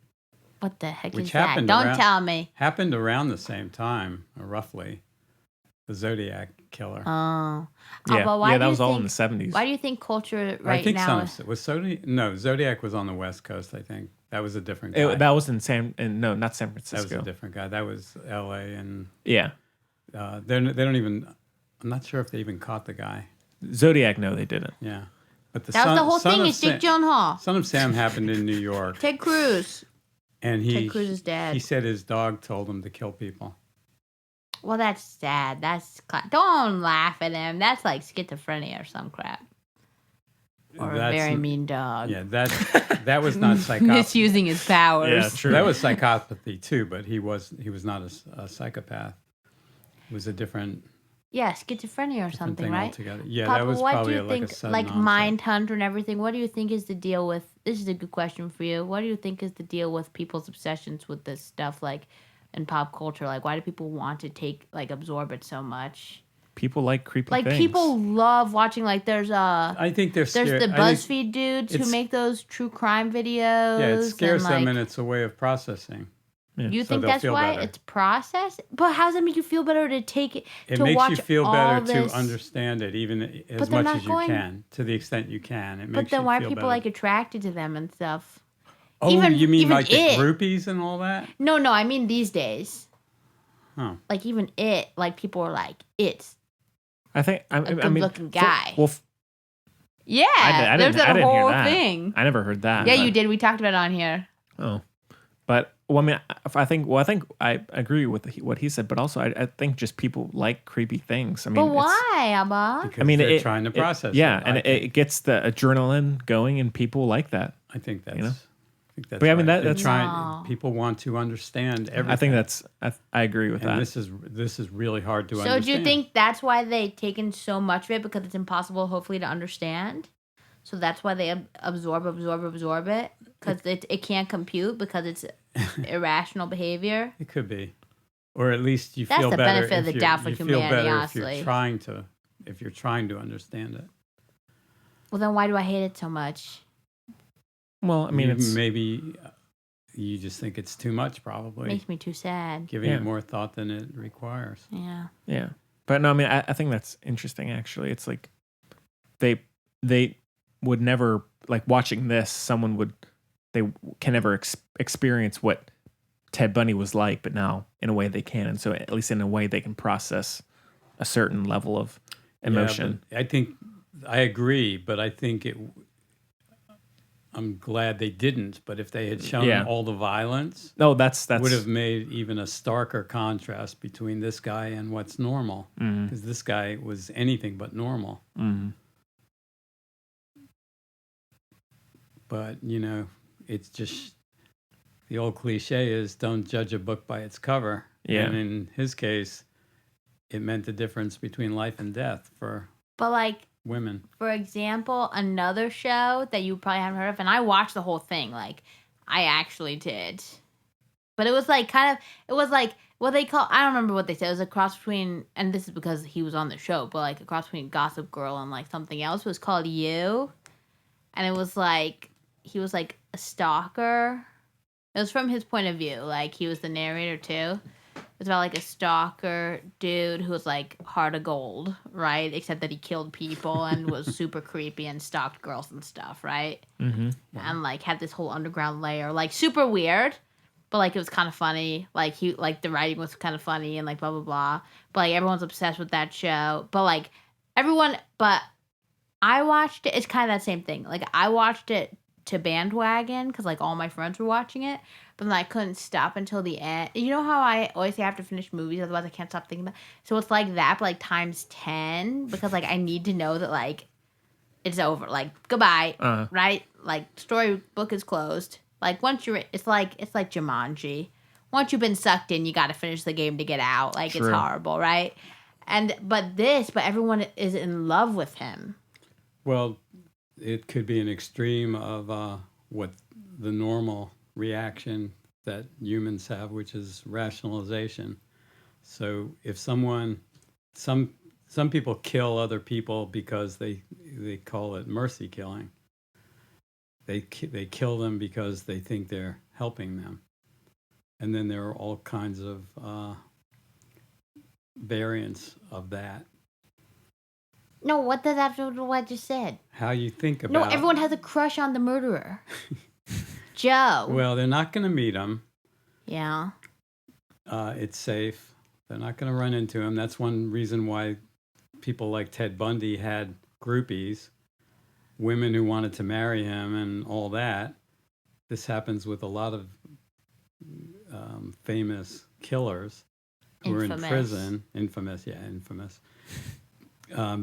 What the heck Which is that? happened Don't around- tell me. Happened around the same time, roughly. The Zodiac Killer. Oh. Yeah, But why yeah, do that you was all in think- the 70s. Why do you think culture right I think now? Zodiac was on the West Coast, I think. That was a different guy. That was in no, not San That was Francisco. a different guy. That was L.A. and Yeah. they don't even. I'm not sure if they even caught the guy. Zodiac, no, they didn't. Yeah, but That was the whole thing. of It's Jake Gyllenhaal. Son of Sam happened in New York, Ted Cruz. and Ted Cruz's dad. He said his dog told him to kill people. Well, that's sad. Don't laugh at him. That's like schizophrenia or some crap. Or a That's- very mean dog. Yeah, that was not psychopathy. Misusing his powers. Yeah, true. That was psychopathy too, but he was not a psychopath. It was a different Yeah, schizophrenia or something, thing right? altogether. Yeah, Papa, that was what probably do you like a think, sudden like onset. Mindhunter and everything? What do you think is the deal with? This is a good question for you. What do you think is the deal with people's obsessions with this stuff, like in pop culture? Like, why do people want to absorb it so much? People like creepy Like, things. people love watching. Like, there's I think there's scared. the I think- BuzzFeed dudes who it's- make those true crime videos. Yeah, it scares and, them, and it's a way of processing. You So think they'll that's feel why better. it's processed? But how does it make you feel better to take it? It to makes watch you feel all better this? to understand it, even as But they're much not as you going- can, to the extent you can. It But makes then you why are feel people better. like attracted to them and stuff? Oh, even- you mean even like the it. groupies and all that? No, I mean these days. Oh. Like even it, like people are like, it's I think a good-looking guy. Well, yeah. I there's didn't, I that didn't hear whole that. thing. I never heard that. Yeah, but- you did. We talked about it on here. Oh, but I mean, I think I agree with what he said, but also I think just people like creepy things. I mean, But it's- why, Abba? Because I mean, they're trying to process it. Yeah, and I it gets the adrenaline going, and people like that. I think that's. You know? I think that's. But, I mean, right. that's- No. People want to understand everything. I think I agree with And that. this is really hard to So understand. do you think that's why they've taken so much of it, because it's impossible, hopefully, to understand? So that's why they absorb it, because it can't compute, because it's irrational behavior. It could be, or at least you That's feel the better. benefit of if the you- doubt for you feel humanity, better honestly. if you're trying to understand it. Well, then why do I hate it so much? Well, I mean, it's maybe you just think it's too much. Probably Makes me too sad. giving Yeah. it more thought than it requires. Yeah. yeah. But no, I mean, I think that's interesting. Actually, it's like they would never like watching this. They can never experience what Ted Bundy was like, but now in a way they can, and so at least in a way they can process a certain level of emotion. Yeah, but I agree, but I think I'm glad they didn't. But if they had shown Yeah. all the violence, No, that's would have made even a starker contrast between this guy and what's normal. Because this guy was anything but normal. Mhm. But it's just the old cliche is don't judge a book by its cover. Yeah. And in his case, it meant the difference between life and death for But like, women. for example, another show that you probably haven't heard of, and I watched the whole thing. Like, I actually did. But it was like it was like what they call, I don't remember what they said. It was a cross between, and this is because he was on the show, but like a cross between Gossip Girl and like something else. It was called You. And it was like, he was like a stalker. It was from his point of view. Like, he was the narrator too. It was about like a stalker dude who was like heart of gold, right? Except that he killed people and was super creepy and stalked girls and stuff, right? Mm-hmm. And like had this whole underground layer, like super weird, but like it was kind of funny. Like the writing was kind of funny and like blah blah blah. But like everyone's obsessed with that show. But I watched it. It's kind of that same thing. Like I watched it to bandwagon because like all my friends were watching it, but then I couldn't stop until the end. You know how I always say I have to finish movies, otherwise I can't stop thinking about. So it's like that, but like times 10, because like I need to know that like it's over, like goodbye, right? like storybook is closed. Like once you're, it's like Jumanji. Once you've been sucked in, you got to finish the game to get out. Like True. it's horrible, right? But everyone is in love with him. Well, it could be an extreme of what the normal reaction that humans have, which is rationalization. So if some people kill other people because they call it mercy killing. They kill them because they think they're helping them. And then there are all kinds of variants of that. No, what does that have to do with what I just said? How you think about... No, everyone has a crush on the murderer. Joe. Well, they're not going to meet him. Yeah. It's safe. They're not going to run into him. That's one reason why people like Ted Bundy had groupies, women who wanted to marry him and all that. This happens with a lot of famous killers who are in prison. Infamous.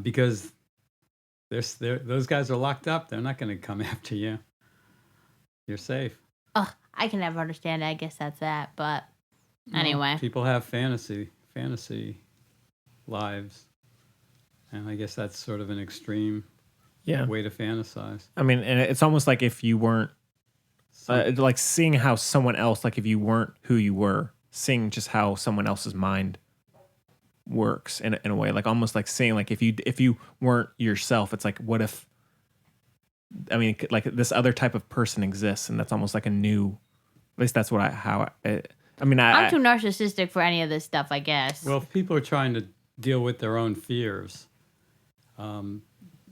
Because those guys are locked up. They're not going to come after you. You're safe. Ugh, I can never understand it. I guess that's that. But anyway. People have fantasy lives. And I guess that's sort of an extreme way to fantasize. I mean, and it's almost like if you weren't, like seeing how someone else, like if you weren't who you were, seeing just how someone else's mind works in a way, like almost like seeing, like if you weren't yourself, it's like, what if, I mean, like this other type of person exists, and that's almost like a new, at least that's what I'm too narcissistic for any of this stuff, I guess. Well, if people are trying to deal with their own fears,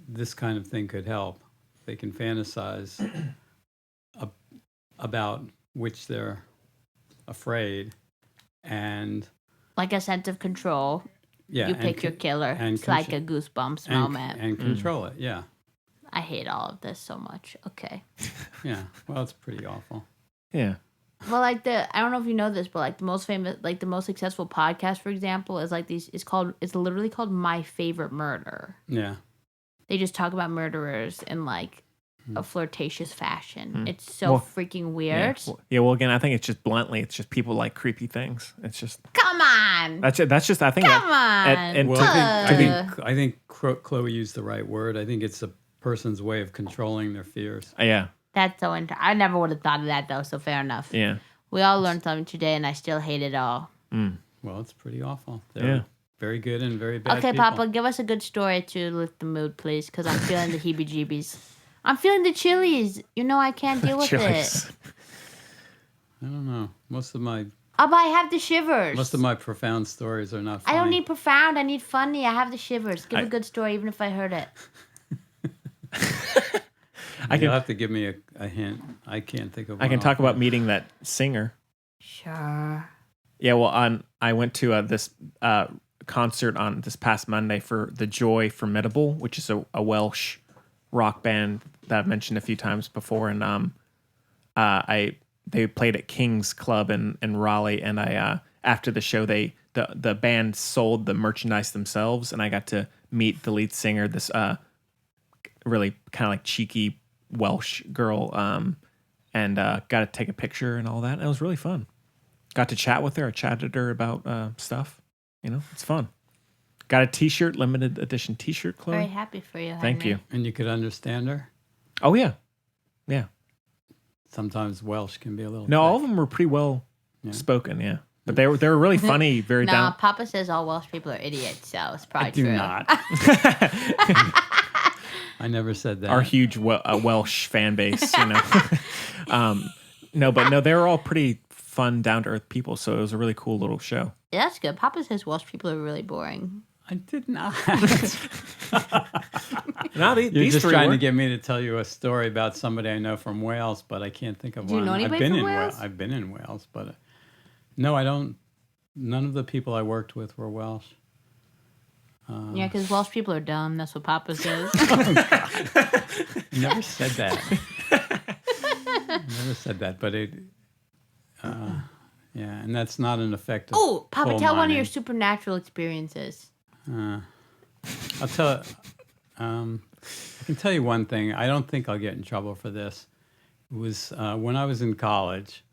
this kind of thing could help. They can fantasize about which they're afraid, and like a sense of control. Yeah, you pick your killer. It's like a Goosebumps moment. And control it, yeah. I hate all of this so much. Okay. Yeah, well, it's pretty awful. Yeah. Well, like I don't know if you know this, but like the most famous, like the most successful podcast, for example, is like it's literally called My Favorite Murder. Yeah. They just talk about murderers in like a flirtatious fashion. It's so freaking weird. Yeah. Well, again, I think it's just bluntly, it's just people like creepy things. It's just, come on. That's just, I think. Come on. I think Chloe used the right word. I think it's a person's way of controlling their fears. Yeah. That's so I never would have thought of that, though, so fair enough. Yeah. We all learned something today, and I still hate it all. Well, it's pretty awful. They're very good and very bad Okay, people. Papa, give us a good story to lift the mood, please, because I'm feeling the heebie-jeebies. I'm feeling the chilies. You know I can't deal with it. I don't know. Most of my I have the shivers. Most of my profound stories are not funny. I don't need profound. I need funny. I have the shivers. Give a good story, even if I heard it. You'll have to give me a hint. I can't think of one. I can talk about meeting that singer. Sure. Yeah, well, I went to this concert on this past Monday for The Joy Formidable, which is a Welsh rock band that I've mentioned a few times before, and they played at King's Club in Raleigh, and I after the show the band sold the merchandise themselves, and I got to meet the lead singer, this really kind of like cheeky Welsh girl, and got to take a picture and all that. And it was really fun. Got to chat with her. I chatted her about stuff. You know, it's fun. Got a T-shirt, limited edition T-shirt, Chloe. Very happy for you. Thank you. And you could understand her? Oh, yeah. Yeah. Sometimes Welsh can be a little... No, all of them were pretty well spoken, yeah. But they were really funny, very down... Papa says all Welsh people are idiots, so it's probably true. I never said that. Our huge Welsh fan base, you know. No, they were all pretty fun, down-to-earth people, so it was a really cool little show. Yeah, that's good. Papa says Welsh people are really boring. I did not. No, You're just trying to get me to tell you a story about somebody I know from Wales, but I can't think of one. Do you know anybody from Wales? I've been in Wales, but no, I don't. None of the people I worked with were Welsh. Yeah, because Welsh people are dumb. That's what Papa says. You never said that. Never said that, but it. Yeah, and that's not an effect of Oh, Papa, coal tell one of mining. your supernatural experiences. I'll tell it. I can tell you one thing. I don't think I'll get in trouble for this. It was when I was in college,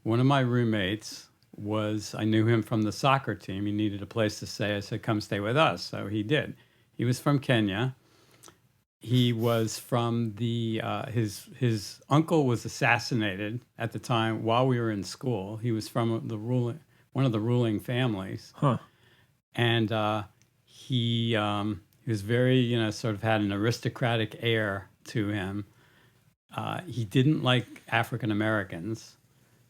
one of my roommates I knew him from the soccer team. He needed a place to stay. I said, come stay with us. So he did. He was from Kenya. He was from his uncle was assassinated at the time while we were in school. He was from one of the ruling families. Huh. And he was very, sort of had an aristocratic air to him. He didn't like African Americans,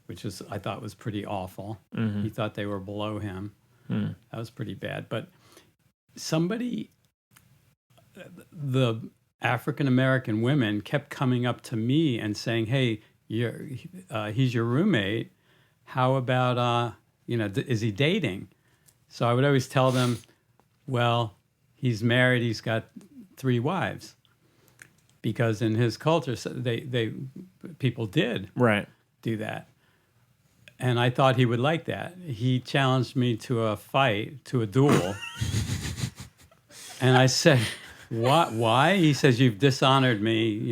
which I thought was pretty awful. Mm-hmm. He thought they were below him. Mm. That was pretty bad. But the African American women kept coming up to me and saying, "Hey, he's your roommate. How about is he dating?" So I would always tell them, "Well, he's married. He's got 3 wives." Because in his culture, people did do that, and I thought he would like that. He challenged me to a duel, and I said, "What? Why?" He says, "You've dishonored me.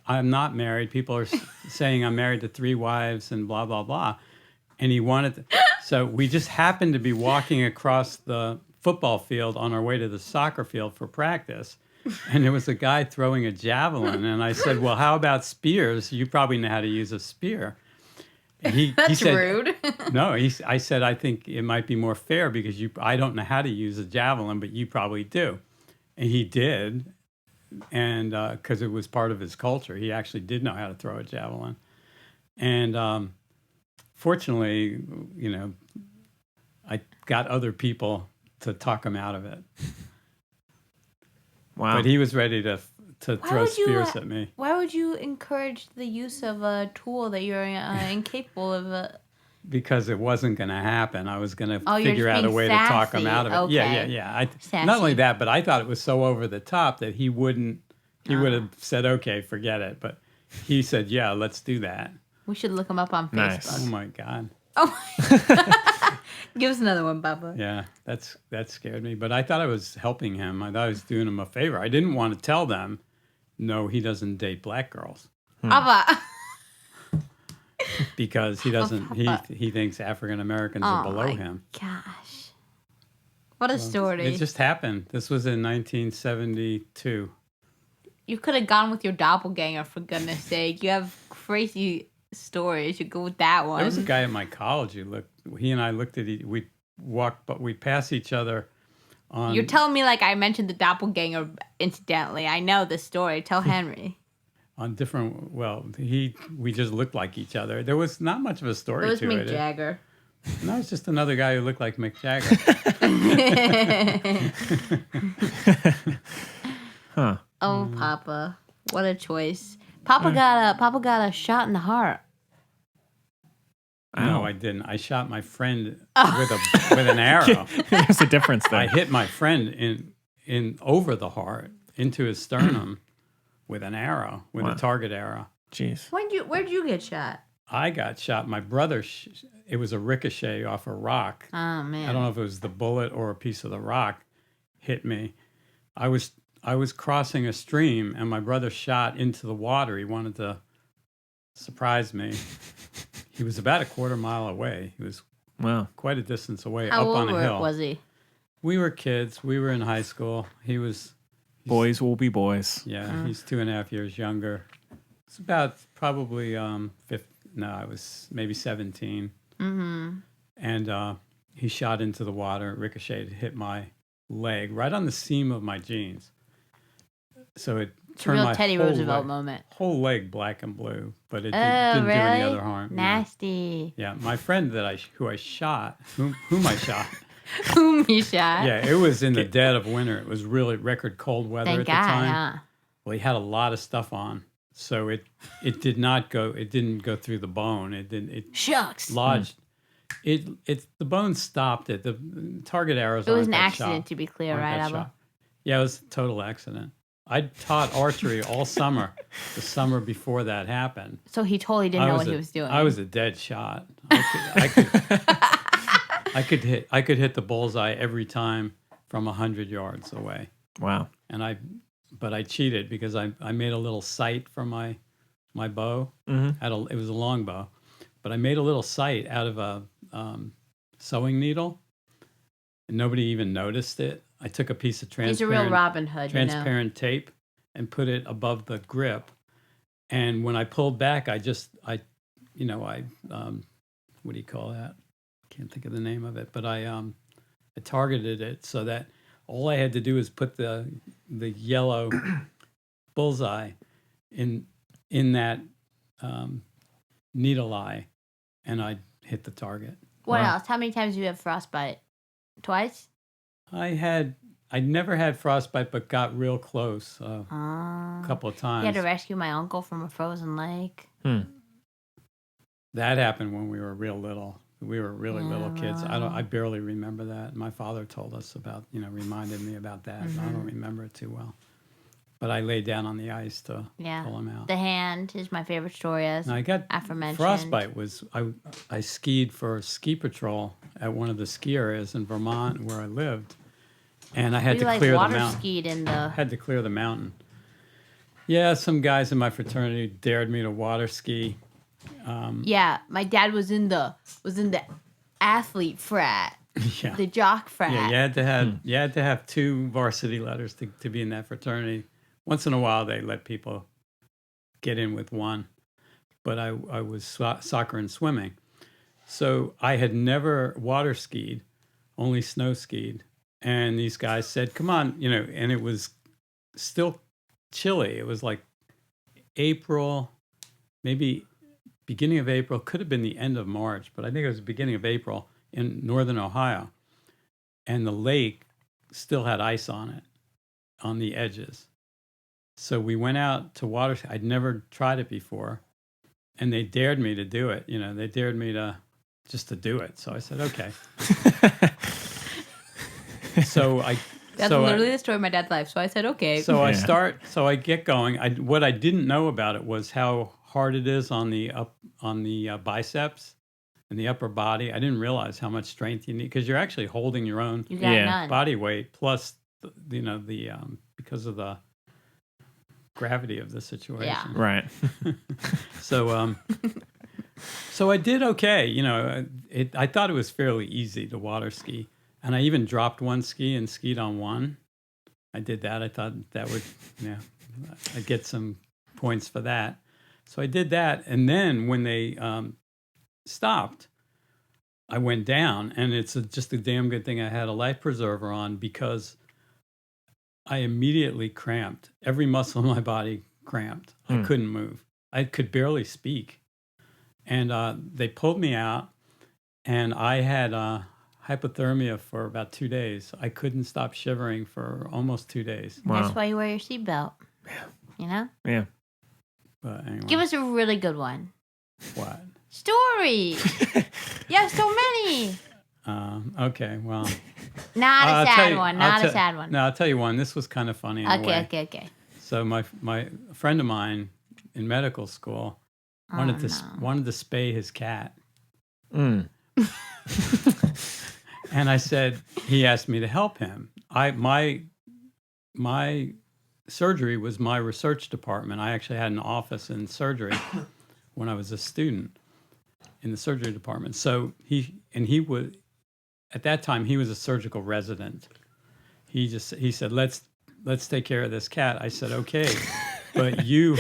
I'm not married. People are saying I'm married to 3 wives and blah, blah, blah." And he so we just happened to be walking across the football field on our way to the soccer field for practice. And there was a guy throwing a javelin. And I said, "Well, how about spears? You probably know how to use a spear." And he said, rude. No, I said, "I think it might be more fair because I don't know how to use a javelin, but you probably do." And he did, and because it was part of his culture, he actually did know how to throw a javelin. And fortunately, I got other people to talk him out of it. Wow. But he was ready to throw spears at me. Why would you encourage the use of a tool that you're incapable of? Because it wasn't going to happen. I was going to you're figure just out a being way to talk him sassy. out of it. Okay. Yeah. Sassy. Not only that, but I thought it was so over the top that he wouldn't. He would have said, "Okay, forget it." But he said, "Yeah, let's do that." We should look him up on Nice. Facebook. Oh my God. Oh, give us another one, Papa. Yeah, that scared me. But I thought I was helping him. I thought I was doing him a favor. I didn't want to tell them, "No, he doesn't date black girls," Papa. because he doesn't. He thinks African Americans are below him. Gosh, what a story! It just happened. This was in 1972. You could have gone with your doppelganger, for goodness sake. You have crazy stories. You go with that one. There was a guy at my college he and I looked at we walked, but we passed each other on. You're telling me like I mentioned the doppelganger incidentally. I know the story. Tell Henry. On different, we just looked like each other. There was not much of a story It was to Mick it. Jagger. No, it's just another guy who looked like Mick Jagger. Huh. Oh, Papa, what a choice! Papa got a shot in the heart. No, I didn't. I shot my friend with an arrow. There's a difference there. I hit my friend in over the heart into his sternum with an arrow, with a target arrow. Jeez. Where'd you get shot? I got shot. My brother, it was a ricochet off a rock. Oh man! I don't know if it was the bullet or a piece of the rock hit me. I was crossing a stream, and my brother shot into the water. He wanted to surprise me. He was about a quarter mile away. He was quite a distance away, How up on old a hill. was he? We were kids. We were in high school. Boys will be boys. Yeah, he's 2.5 years younger. It's about probably I was maybe 17. Mm-hmm. And he shot into the water, ricocheted, hit my leg right on the seam of my jeans. So it turned my Teddy whole Roosevelt leg, moment. whole leg black and blue, but it didn't do any other harm. Nasty. Yeah, my friend whom I shot, Whom you shot? yeah, it was in the dead of winter. It was really record cold weather Thank at the God, time. huh? Well, he had a lot of stuff on, so it didn't go through the bone. It Shucks. lodged. The bone stopped it. The target arrows. It was aren't an that accident, sharp. to be clear, Aren't right, that Abba? sharp. Yeah, it was a total accident. I taught archery all summer. The summer before that happened. So he totally didn't know what he was doing. I was a dead shot. I could hit the bullseye every time from 100 yards away. Wow. And I but I cheated because I made a little sight for my bow. It was a long bow, but I made a little sight out of a sewing needle, and nobody even noticed it. I took a piece of He's a real Robin Hood, transparent tape and put it above the grip. And when I pulled back, I what do you call that? Can't think of the name of it, but I targeted it so that all I had to do is put the yellow bullseye in that needle eye, and I hit the target. What else? How many times do you have frostbite? Twice? I never had frostbite, but got real close a couple of times. You had to rescue my uncle from a frozen lake. That happened when we were real little. We were really little kids. I barely remember that. My father told us about, reminded me about that. I don't remember it too well. But I laid down on the ice to pull him out. The hand is my favorite story, as I got aforementioned. Frostbite I skied for ski patrol at one of the ski areas in Vermont where I lived, and I had to clear the mountain. Skied in the. Had to clear the mountain. Yeah, some guys in my fraternity dared me to water ski. My dad was in the athlete frat. Yeah. The jock frat. Yeah, you had to have 2 varsity letters to be in that fraternity. Once in a while, they let people get in with one, but I was soccer and swimming, so I had never water skied, only snow skied. And these guys said, "Come on," and it was still chilly. It was like April, maybe beginning of April. Could have been the end of March, but I think it was the beginning of April in northern Ohio, and the lake still had ice on it, on the edges. So we went out to water. I'd never tried it before, and they dared me to do it. They dared me to do it. So I said, okay. That's literally the story of my dad's life. So I said, okay. So I get going. What I didn't know about it was how hard it is on the biceps and the upper body. I didn't realize how much strength you need because you're actually holding your own body weight plus because of the gravity of the situation. Yeah. Right. So I did okay. I thought it was fairly easy to water ski, and I even dropped one ski and skied on one. I did that. I thought that would, I'd get some points for that. So I did that, and then when they stopped, I went down, and it's just a damn good thing I had a life preserver on because I immediately cramped. Every muscle in my body cramped. I couldn't move. I could barely speak. And they pulled me out, and I had hypothermia for about 2 days. I couldn't stop shivering for almost 2 days. Wow. That's why you wear your seatbelt. Yeah. Yeah. But anyway. Give us a really good one. What? Story. You have so many. Okay, well. Not a sad one. Not a sad one. No, I'll tell you one. This was kind of funny in a way. Okay. So my friend of mine in medical school wanted to spay his cat. And I said, he asked me to help him. My surgery was my research department. I actually had an office in surgery when I was a student in the surgery department. So he was, at that time, he was a surgical resident. He said, let's take care of this cat. I said, okay, but you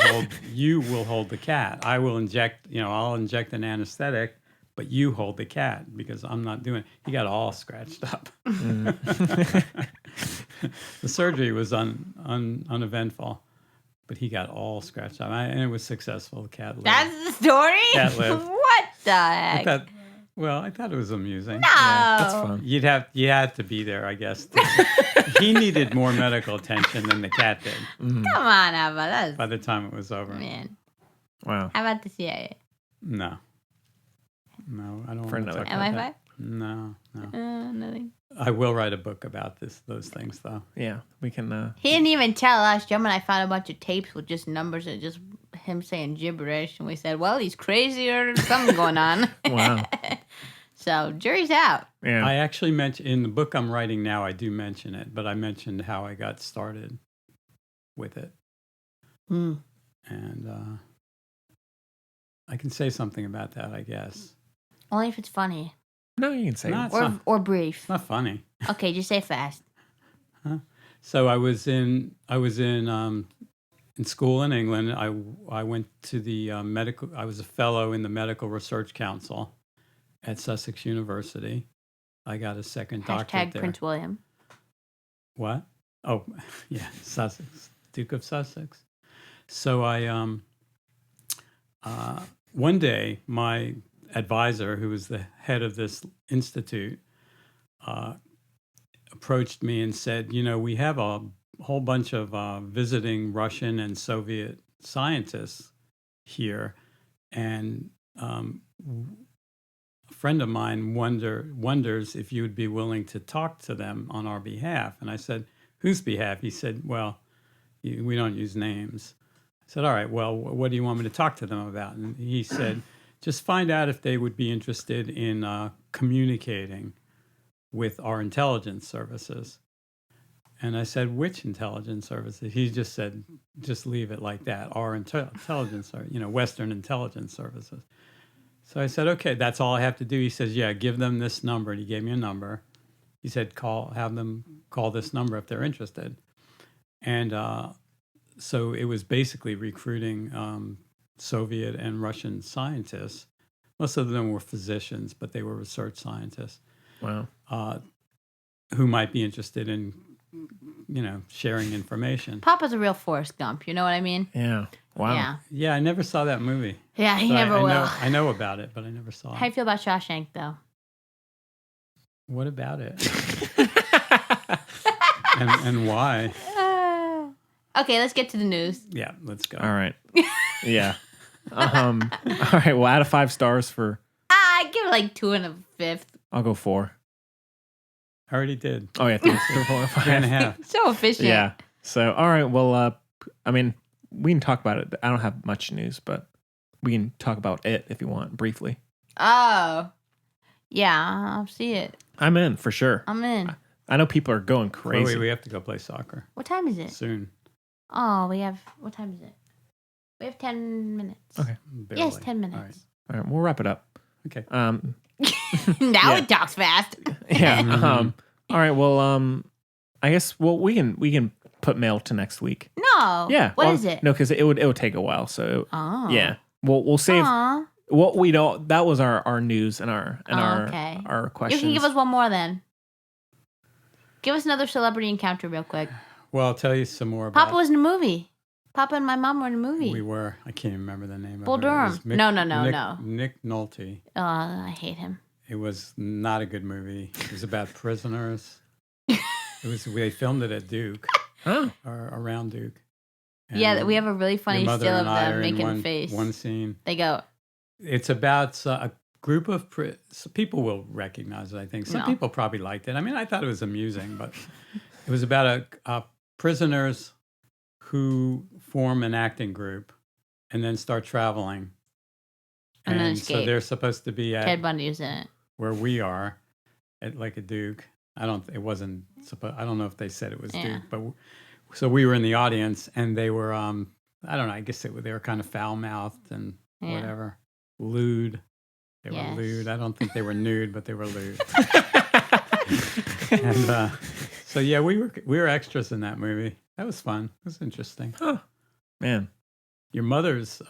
will hold the cat. I'll inject an anesthetic, but you hold the cat because I'm not doing it. He got all scratched up. The surgery was uneventful, but he got all scratched up, and it was successful. The cat lived. That's the story? Cat lived. What the heck? I thought it was amusing. No. Yeah, that's fun. You had to be there, I guess. He needed more medical attention than the cat did. Come on, Abba. By the time it was over. Man. Wow. How about the CIA? No, I don't want to talk about MI5? that. No. Nothing. I will write a book about those things, though. Yeah, we can. He didn't even tell us. Jim and I found a bunch of tapes with just numbers and just him saying gibberish. And we said, well, he's crazy or something going on. Wow. So, jury's out. Yeah. I actually mentioned, in the book I'm writing now, I do mention it, but I mentioned how I got started with it. Hmm. And I can say something about that, I guess. Only if it's funny No, you can say No, it. it's not, or brief. it's not funny. Okay, just say fast. So I was in school in England. I went to the medical. I was a fellow in the Medical Research Council at Sussex University. I got a second doctorate Hashtag there. Prince William. What? Oh, yeah, Sussex, Duke of Sussex. So I one day my advisor, who was the head of this institute, approached me and said, we have a whole bunch of visiting Russian and Soviet scientists here, and a friend of mine wonders if you would be willing to talk to them on our behalf. And I said, whose behalf? He said, well, we don't use names. I said, all right, well, what do you want me to talk to them about? And he said, just find out if they would be interested in communicating with our intelligence services. And I said, which intelligence services? He just said, just leave it like that. Our intelligence, Western intelligence services. So I said, okay, that's all I have to do. He says, yeah, give them this number. And he gave me a number. He said, have them call this number if they're interested. And so it was basically recruiting Soviet and Russian scientists. Most of them were physicians, but they were research scientists. Wow. Who might be interested in, sharing information. Papa's a real Forrest Gump. You know what I mean? Yeah. Wow. Yeah. Yeah, I never saw that movie. Yeah, he But never will. I know about it, but I never saw How do you it. feel about Shawshank, though? What about it? and why? Okay, let's get to the news. Yeah, let's go. All right. Yeah. All right. Well, out of 5 stars for, I give it like 2 1/5. I'll go 4. I already did. Oh, yeah. 3, 4, 5. 3.5. So efficient. Yeah. So, all right. Well, we can talk about it. I don't have much news, but we can talk about it if you want briefly. Oh. Yeah, I'll see it. I'm in for sure. I'm in. I know people are going crazy. Wait, we have to go play soccer What time is it? soon. Oh, what time is it? We have 10 minutes. Okay. Barely. Yes, 10 All right. minutes. All right. We'll wrap it up. Okay. Now Yeah. it talks fast. Yeah. All right. Well, I guess we can put mail to next week. No. Yeah. What well, is it? No, because it would take a while. So Oh. yeah. We'll save Aw. what we don't. That was our news and our Okay. our questions. You can give us one more then. Give us another celebrity encounter real quick. Well, I'll tell you some more about Papa was in a movie. Papa and my mom were in a movie. We were. I can't remember the name Bull of it. It was Durham. No. Nick Nolte. Oh, I hate him. It was not a good movie. It was about prisoners. They filmed it at Duke Oh. or around Duke. Yeah, And we have a really funny your mother still of and I them are in making a one, face. one scene. They go, It's about a group of people will recognize it. I think some No. people probably liked it. I mean, I thought it was amusing, but it was about a prisoners who form an acting group and then start traveling. And then so escape. they're supposed to be at Ted Bundy was in it. where we are at like a Duke. I don't know if they said it was Yeah. Duke, but so we were in the audience and they were I don't know, I guess they were kind of foul mouthed and Yeah. whatever. Lewd. They Yes. were lewd. I don't think they were nude, but they were lewd. And so yeah, we were extras in that movie. That was fun. It was interesting. Huh. Man. Your mother's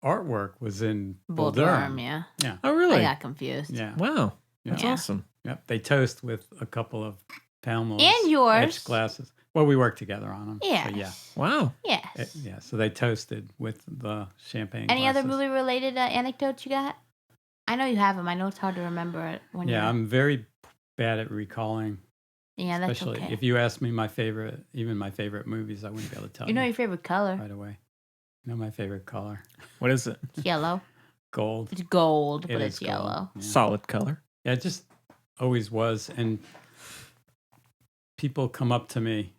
artwork was in Bull Durham, yeah. Yeah. Oh, really? I got confused. Yeah. Wow. That's Yeah. awesome. Yep. They toast with a couple of Palmos And yours. etched glasses. Well, we worked together on them. Yes. So yeah. Wow. Yes. Yeah. So they toasted with the champagne. Any other glasses. movie related anecdotes you got? I know you have them. I know it's hard to remember it when Yeah, you're... I'm very bad at recalling. Yeah, that's Especially okay. if you ask me my favorite movies, I wouldn't be able to tell You know your favorite color. right away. You know my favorite color? What is it? It's yellow. Gold. It's gold, It but is it's gold. yellow. Yeah. Solid color. Yeah, it just always was. And people come up to me,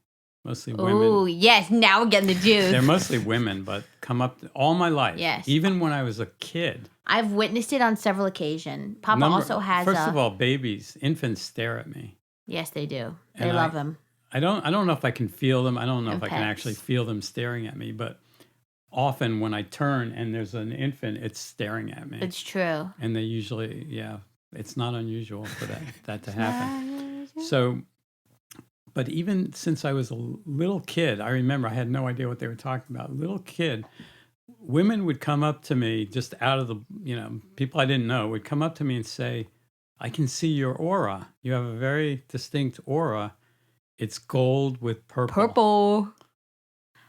mostly women. Oh, yes. Now we're getting the juice. They're mostly women, but come up all my life. Yes. Even when I was a kid. I've witnessed it on several occasions. Papa also has First of all, infants stare at me. Yes, they do. They And love him. I don't know if I can feel them. I don't know if I can pets. actually feel them staring at me, but often when I turn and there's an infant, it's staring at me. It's true. And they usually, it's not unusual for that to happen. So, but even since I was a little kid, I remember I had no idea what they were talking about. Little kid, women would come up to me just out of the, people I didn't know would come up to me and say, I can see your aura. You have a very distinct aura. It's gold with purple. Purple.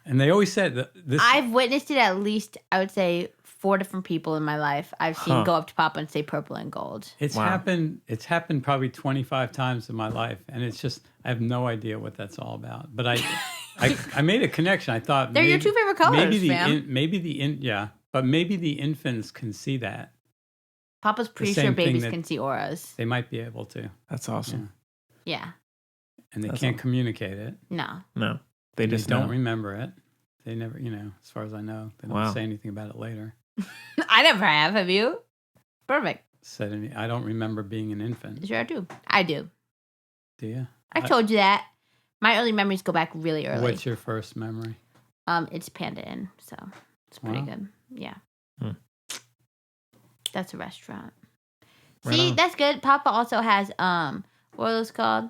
And they always said that this. I've witnessed it at least, I would say, 4 different people in my life. I've seen go up to Papa and say purple and gold. It's happened. It's happened probably 25 times in my life, and it's just I have no idea what that's all about. But I made a connection. I thought They're your 2 favorite colors, but maybe the infants can see that. Papa's pretty same sure thing babies that- can see auras. They might be able to, That's awesome. Yeah. and they That's can't all. communicate it. No. No, they And just don't know. remember it. They never, as far as I know, they don't Wow. say anything about it later. I never have. Have you? Perfect. I don't remember being an infant. Sure I do. I do. Do you? I told you that. My early memories go back really early. What's your first memory? It's Panda Inn, so it's pretty Wow. good. Yeah. Hmm. That's a restaurant. Right See, on. that's good. Papa also has what are those called?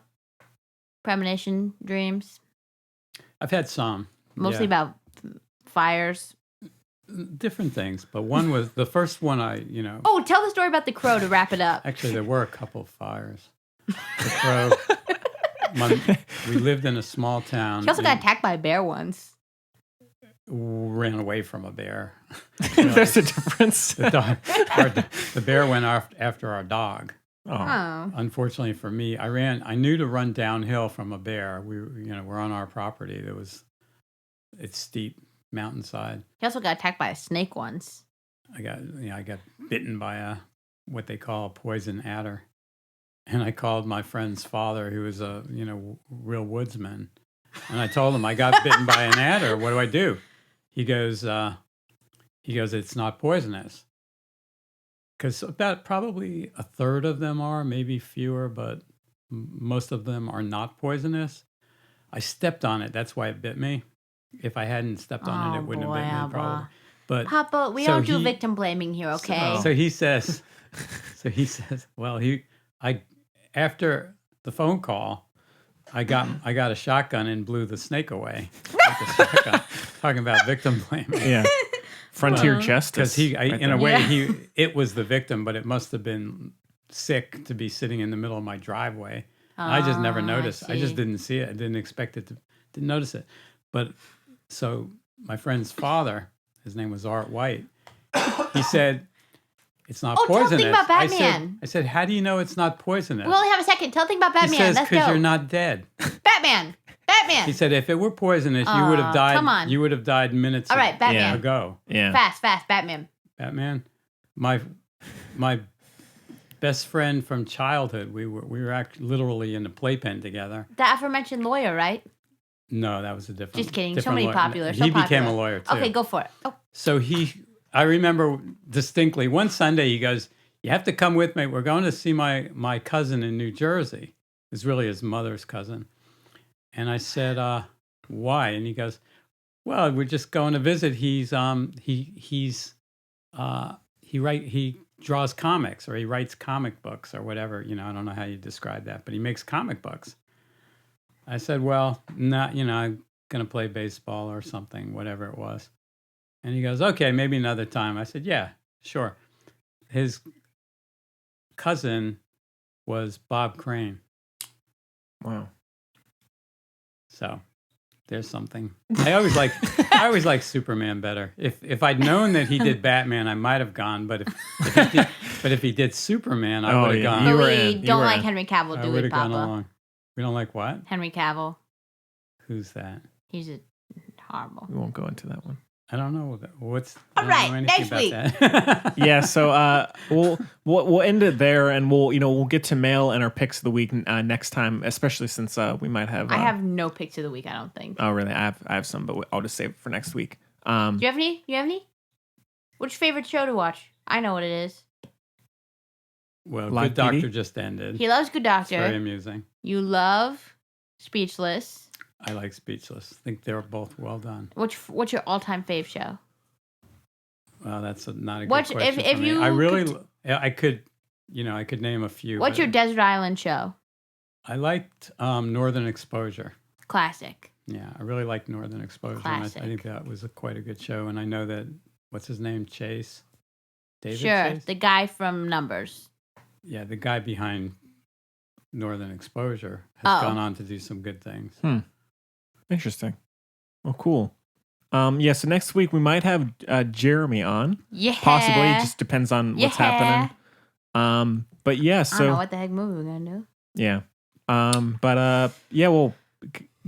Premonition dreams. I've had some. Mostly about fires. Different things, but one was the first one Oh, tell the story about the crow to wrap it up. actually there were a couple of fires. The crow. We lived in a small town. She also got and attacked by a bear once. ran away from a bear. There's a difference. The bear went after our dog. Oh, Oh. Unfortunately for me, I knew to run downhill from a bear. We're on our property. It's steep mountainside. He also got attacked by a snake once. I got bitten by what they call a poison adder. And I called my friend's father, who was a real woodsman, and I told him I got bitten by an adder. What do I do? He goes, it's not poisonous, because about probably a third of them are, maybe fewer, but most of them are not poisonous. I stepped on it. That's why it bit me. If I hadn't stepped on it, it wouldn't have bit me probably. But Papa, we so don't do he- victim blaming here, okay? So he says, well, after the phone call, I got a shotgun and blew the snake away. With the shotgun. Talking about victim blaming. yeah. Frontier justice. Because right in a there. way, it was the victim, but it must have been sick to be sitting in the middle of my driveway. I just never noticed. I just see. didn't see it. I didn't expect it to. Didn't notice it. But so my friend's father, his name was Art White. He said, "It's not Oh, tell the poisonous." thing about Batman. I said, "How do you know it's not poisonous?" We only have a second. Tell the thing about he Batman. says, Let's "Because go. you're not dead." Batman. He said, "If it were poisonous, you would have died. come on. You would have died minutes All right, Batman. ago." Yeah. Fast, Batman. Batman, my best friend from childhood. We were actually literally in the playpen together. The aforementioned lawyer, right? No, that was a different. Just kidding. So different many lawyer. popular. He So became popular. a lawyer too. Okay, go for it. Oh, So I remember distinctly one Sunday he goes, "You have to come with me. We're going to see my cousin in New Jersey. It's really his mother's cousin." And I said, "Why?" And he goes, "Well, we're just going to visit. He draws comics, or he writes comic books, or whatever. I don't know how you describe that, but he makes comic books." I said, "Well, not, I'm going to play baseball or something, whatever it was." And he goes, "Okay, maybe another time." I said, "Yeah, sure." His cousin was Bob Crane. Wow. So there's something. I always like Superman better. If I'd known that he did Batman, I might have gone. But if he did Superman, I Oh, would have yeah. gone. You but were we in. You don't were like in. Henry Cavill, I do would we, have gone Papa? along. We don't like what? Henry Cavill. Who's that? He's horrible. We won't go into that one. I don't know what's. All I don't right, know anything next about that. Yeah, so we'll end it there, and we'll get to mail and our picks of the week next time, especially since we might have. I have no picks of the week, I don't think. Oh, really? I have some, but I'll just save it for next week. Do you have any? What's your favorite show to watch? I know what it is. Well, Live Good Doctor PD? just ended. He loves Good It's very Doctor. amusing. You love Speechless. I like Speechless. I think they're both well done. What's your all-time fave show? Well, that's not a good What's- question if for me. you I really, could- I could, I could name a few. What's but your desert island show? I liked Northern Exposure. Classic. Yeah, I really liked Northern Exposure. And I Classic. think that was quite a good show. And I know that, what's his name? Chase? David Sure, Chase? the guy from Numbers. Yeah, the guy behind Northern Exposure has gone on to do some good things. Interesting. Well, cool. So next week we might have Jeremy on. Yeah. Possibly. It just depends on what's happening. But yeah, I so don't know what the heck movie we're gonna do. yeah. Well,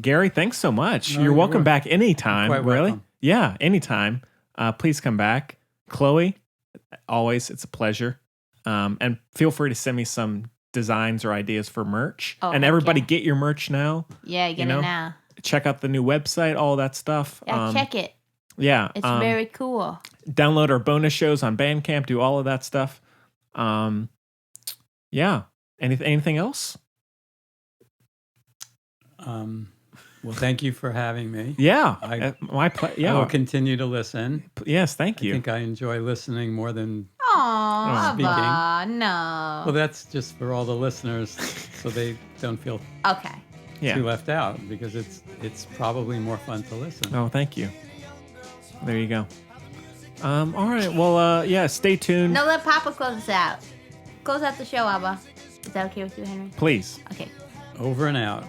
Gary, thanks so much. No, you're welcome welcome. back anytime. Quite Really? welcome. Yeah, anytime. Please come back. Chloe, always, it's a pleasure. And feel free to send me some designs or ideas for merch. Oh, and heck everybody yeah. get your merch now. Yeah, get know? it now. Check out the new website, all that stuff. Yeah, check it. Yeah. It's very cool. Download our bonus shows on Bandcamp, do all of that stuff. Yeah. Anything else? Well, thank you for having me. Yeah. I will Yeah. continue to listen. Yes, thank I you. think I enjoy listening more than. Aw, Speaking. Abba, no. Well, that's just for all the listeners, so they don't feel Okay. too Yeah. left out, because it's probably more fun to listen. Oh, thank you. There you go. All right. Well, yeah, stay tuned. No, let Papa close us out. Close out the show, Abba. Is that okay with you, Henry? Please. Okay. Over and out.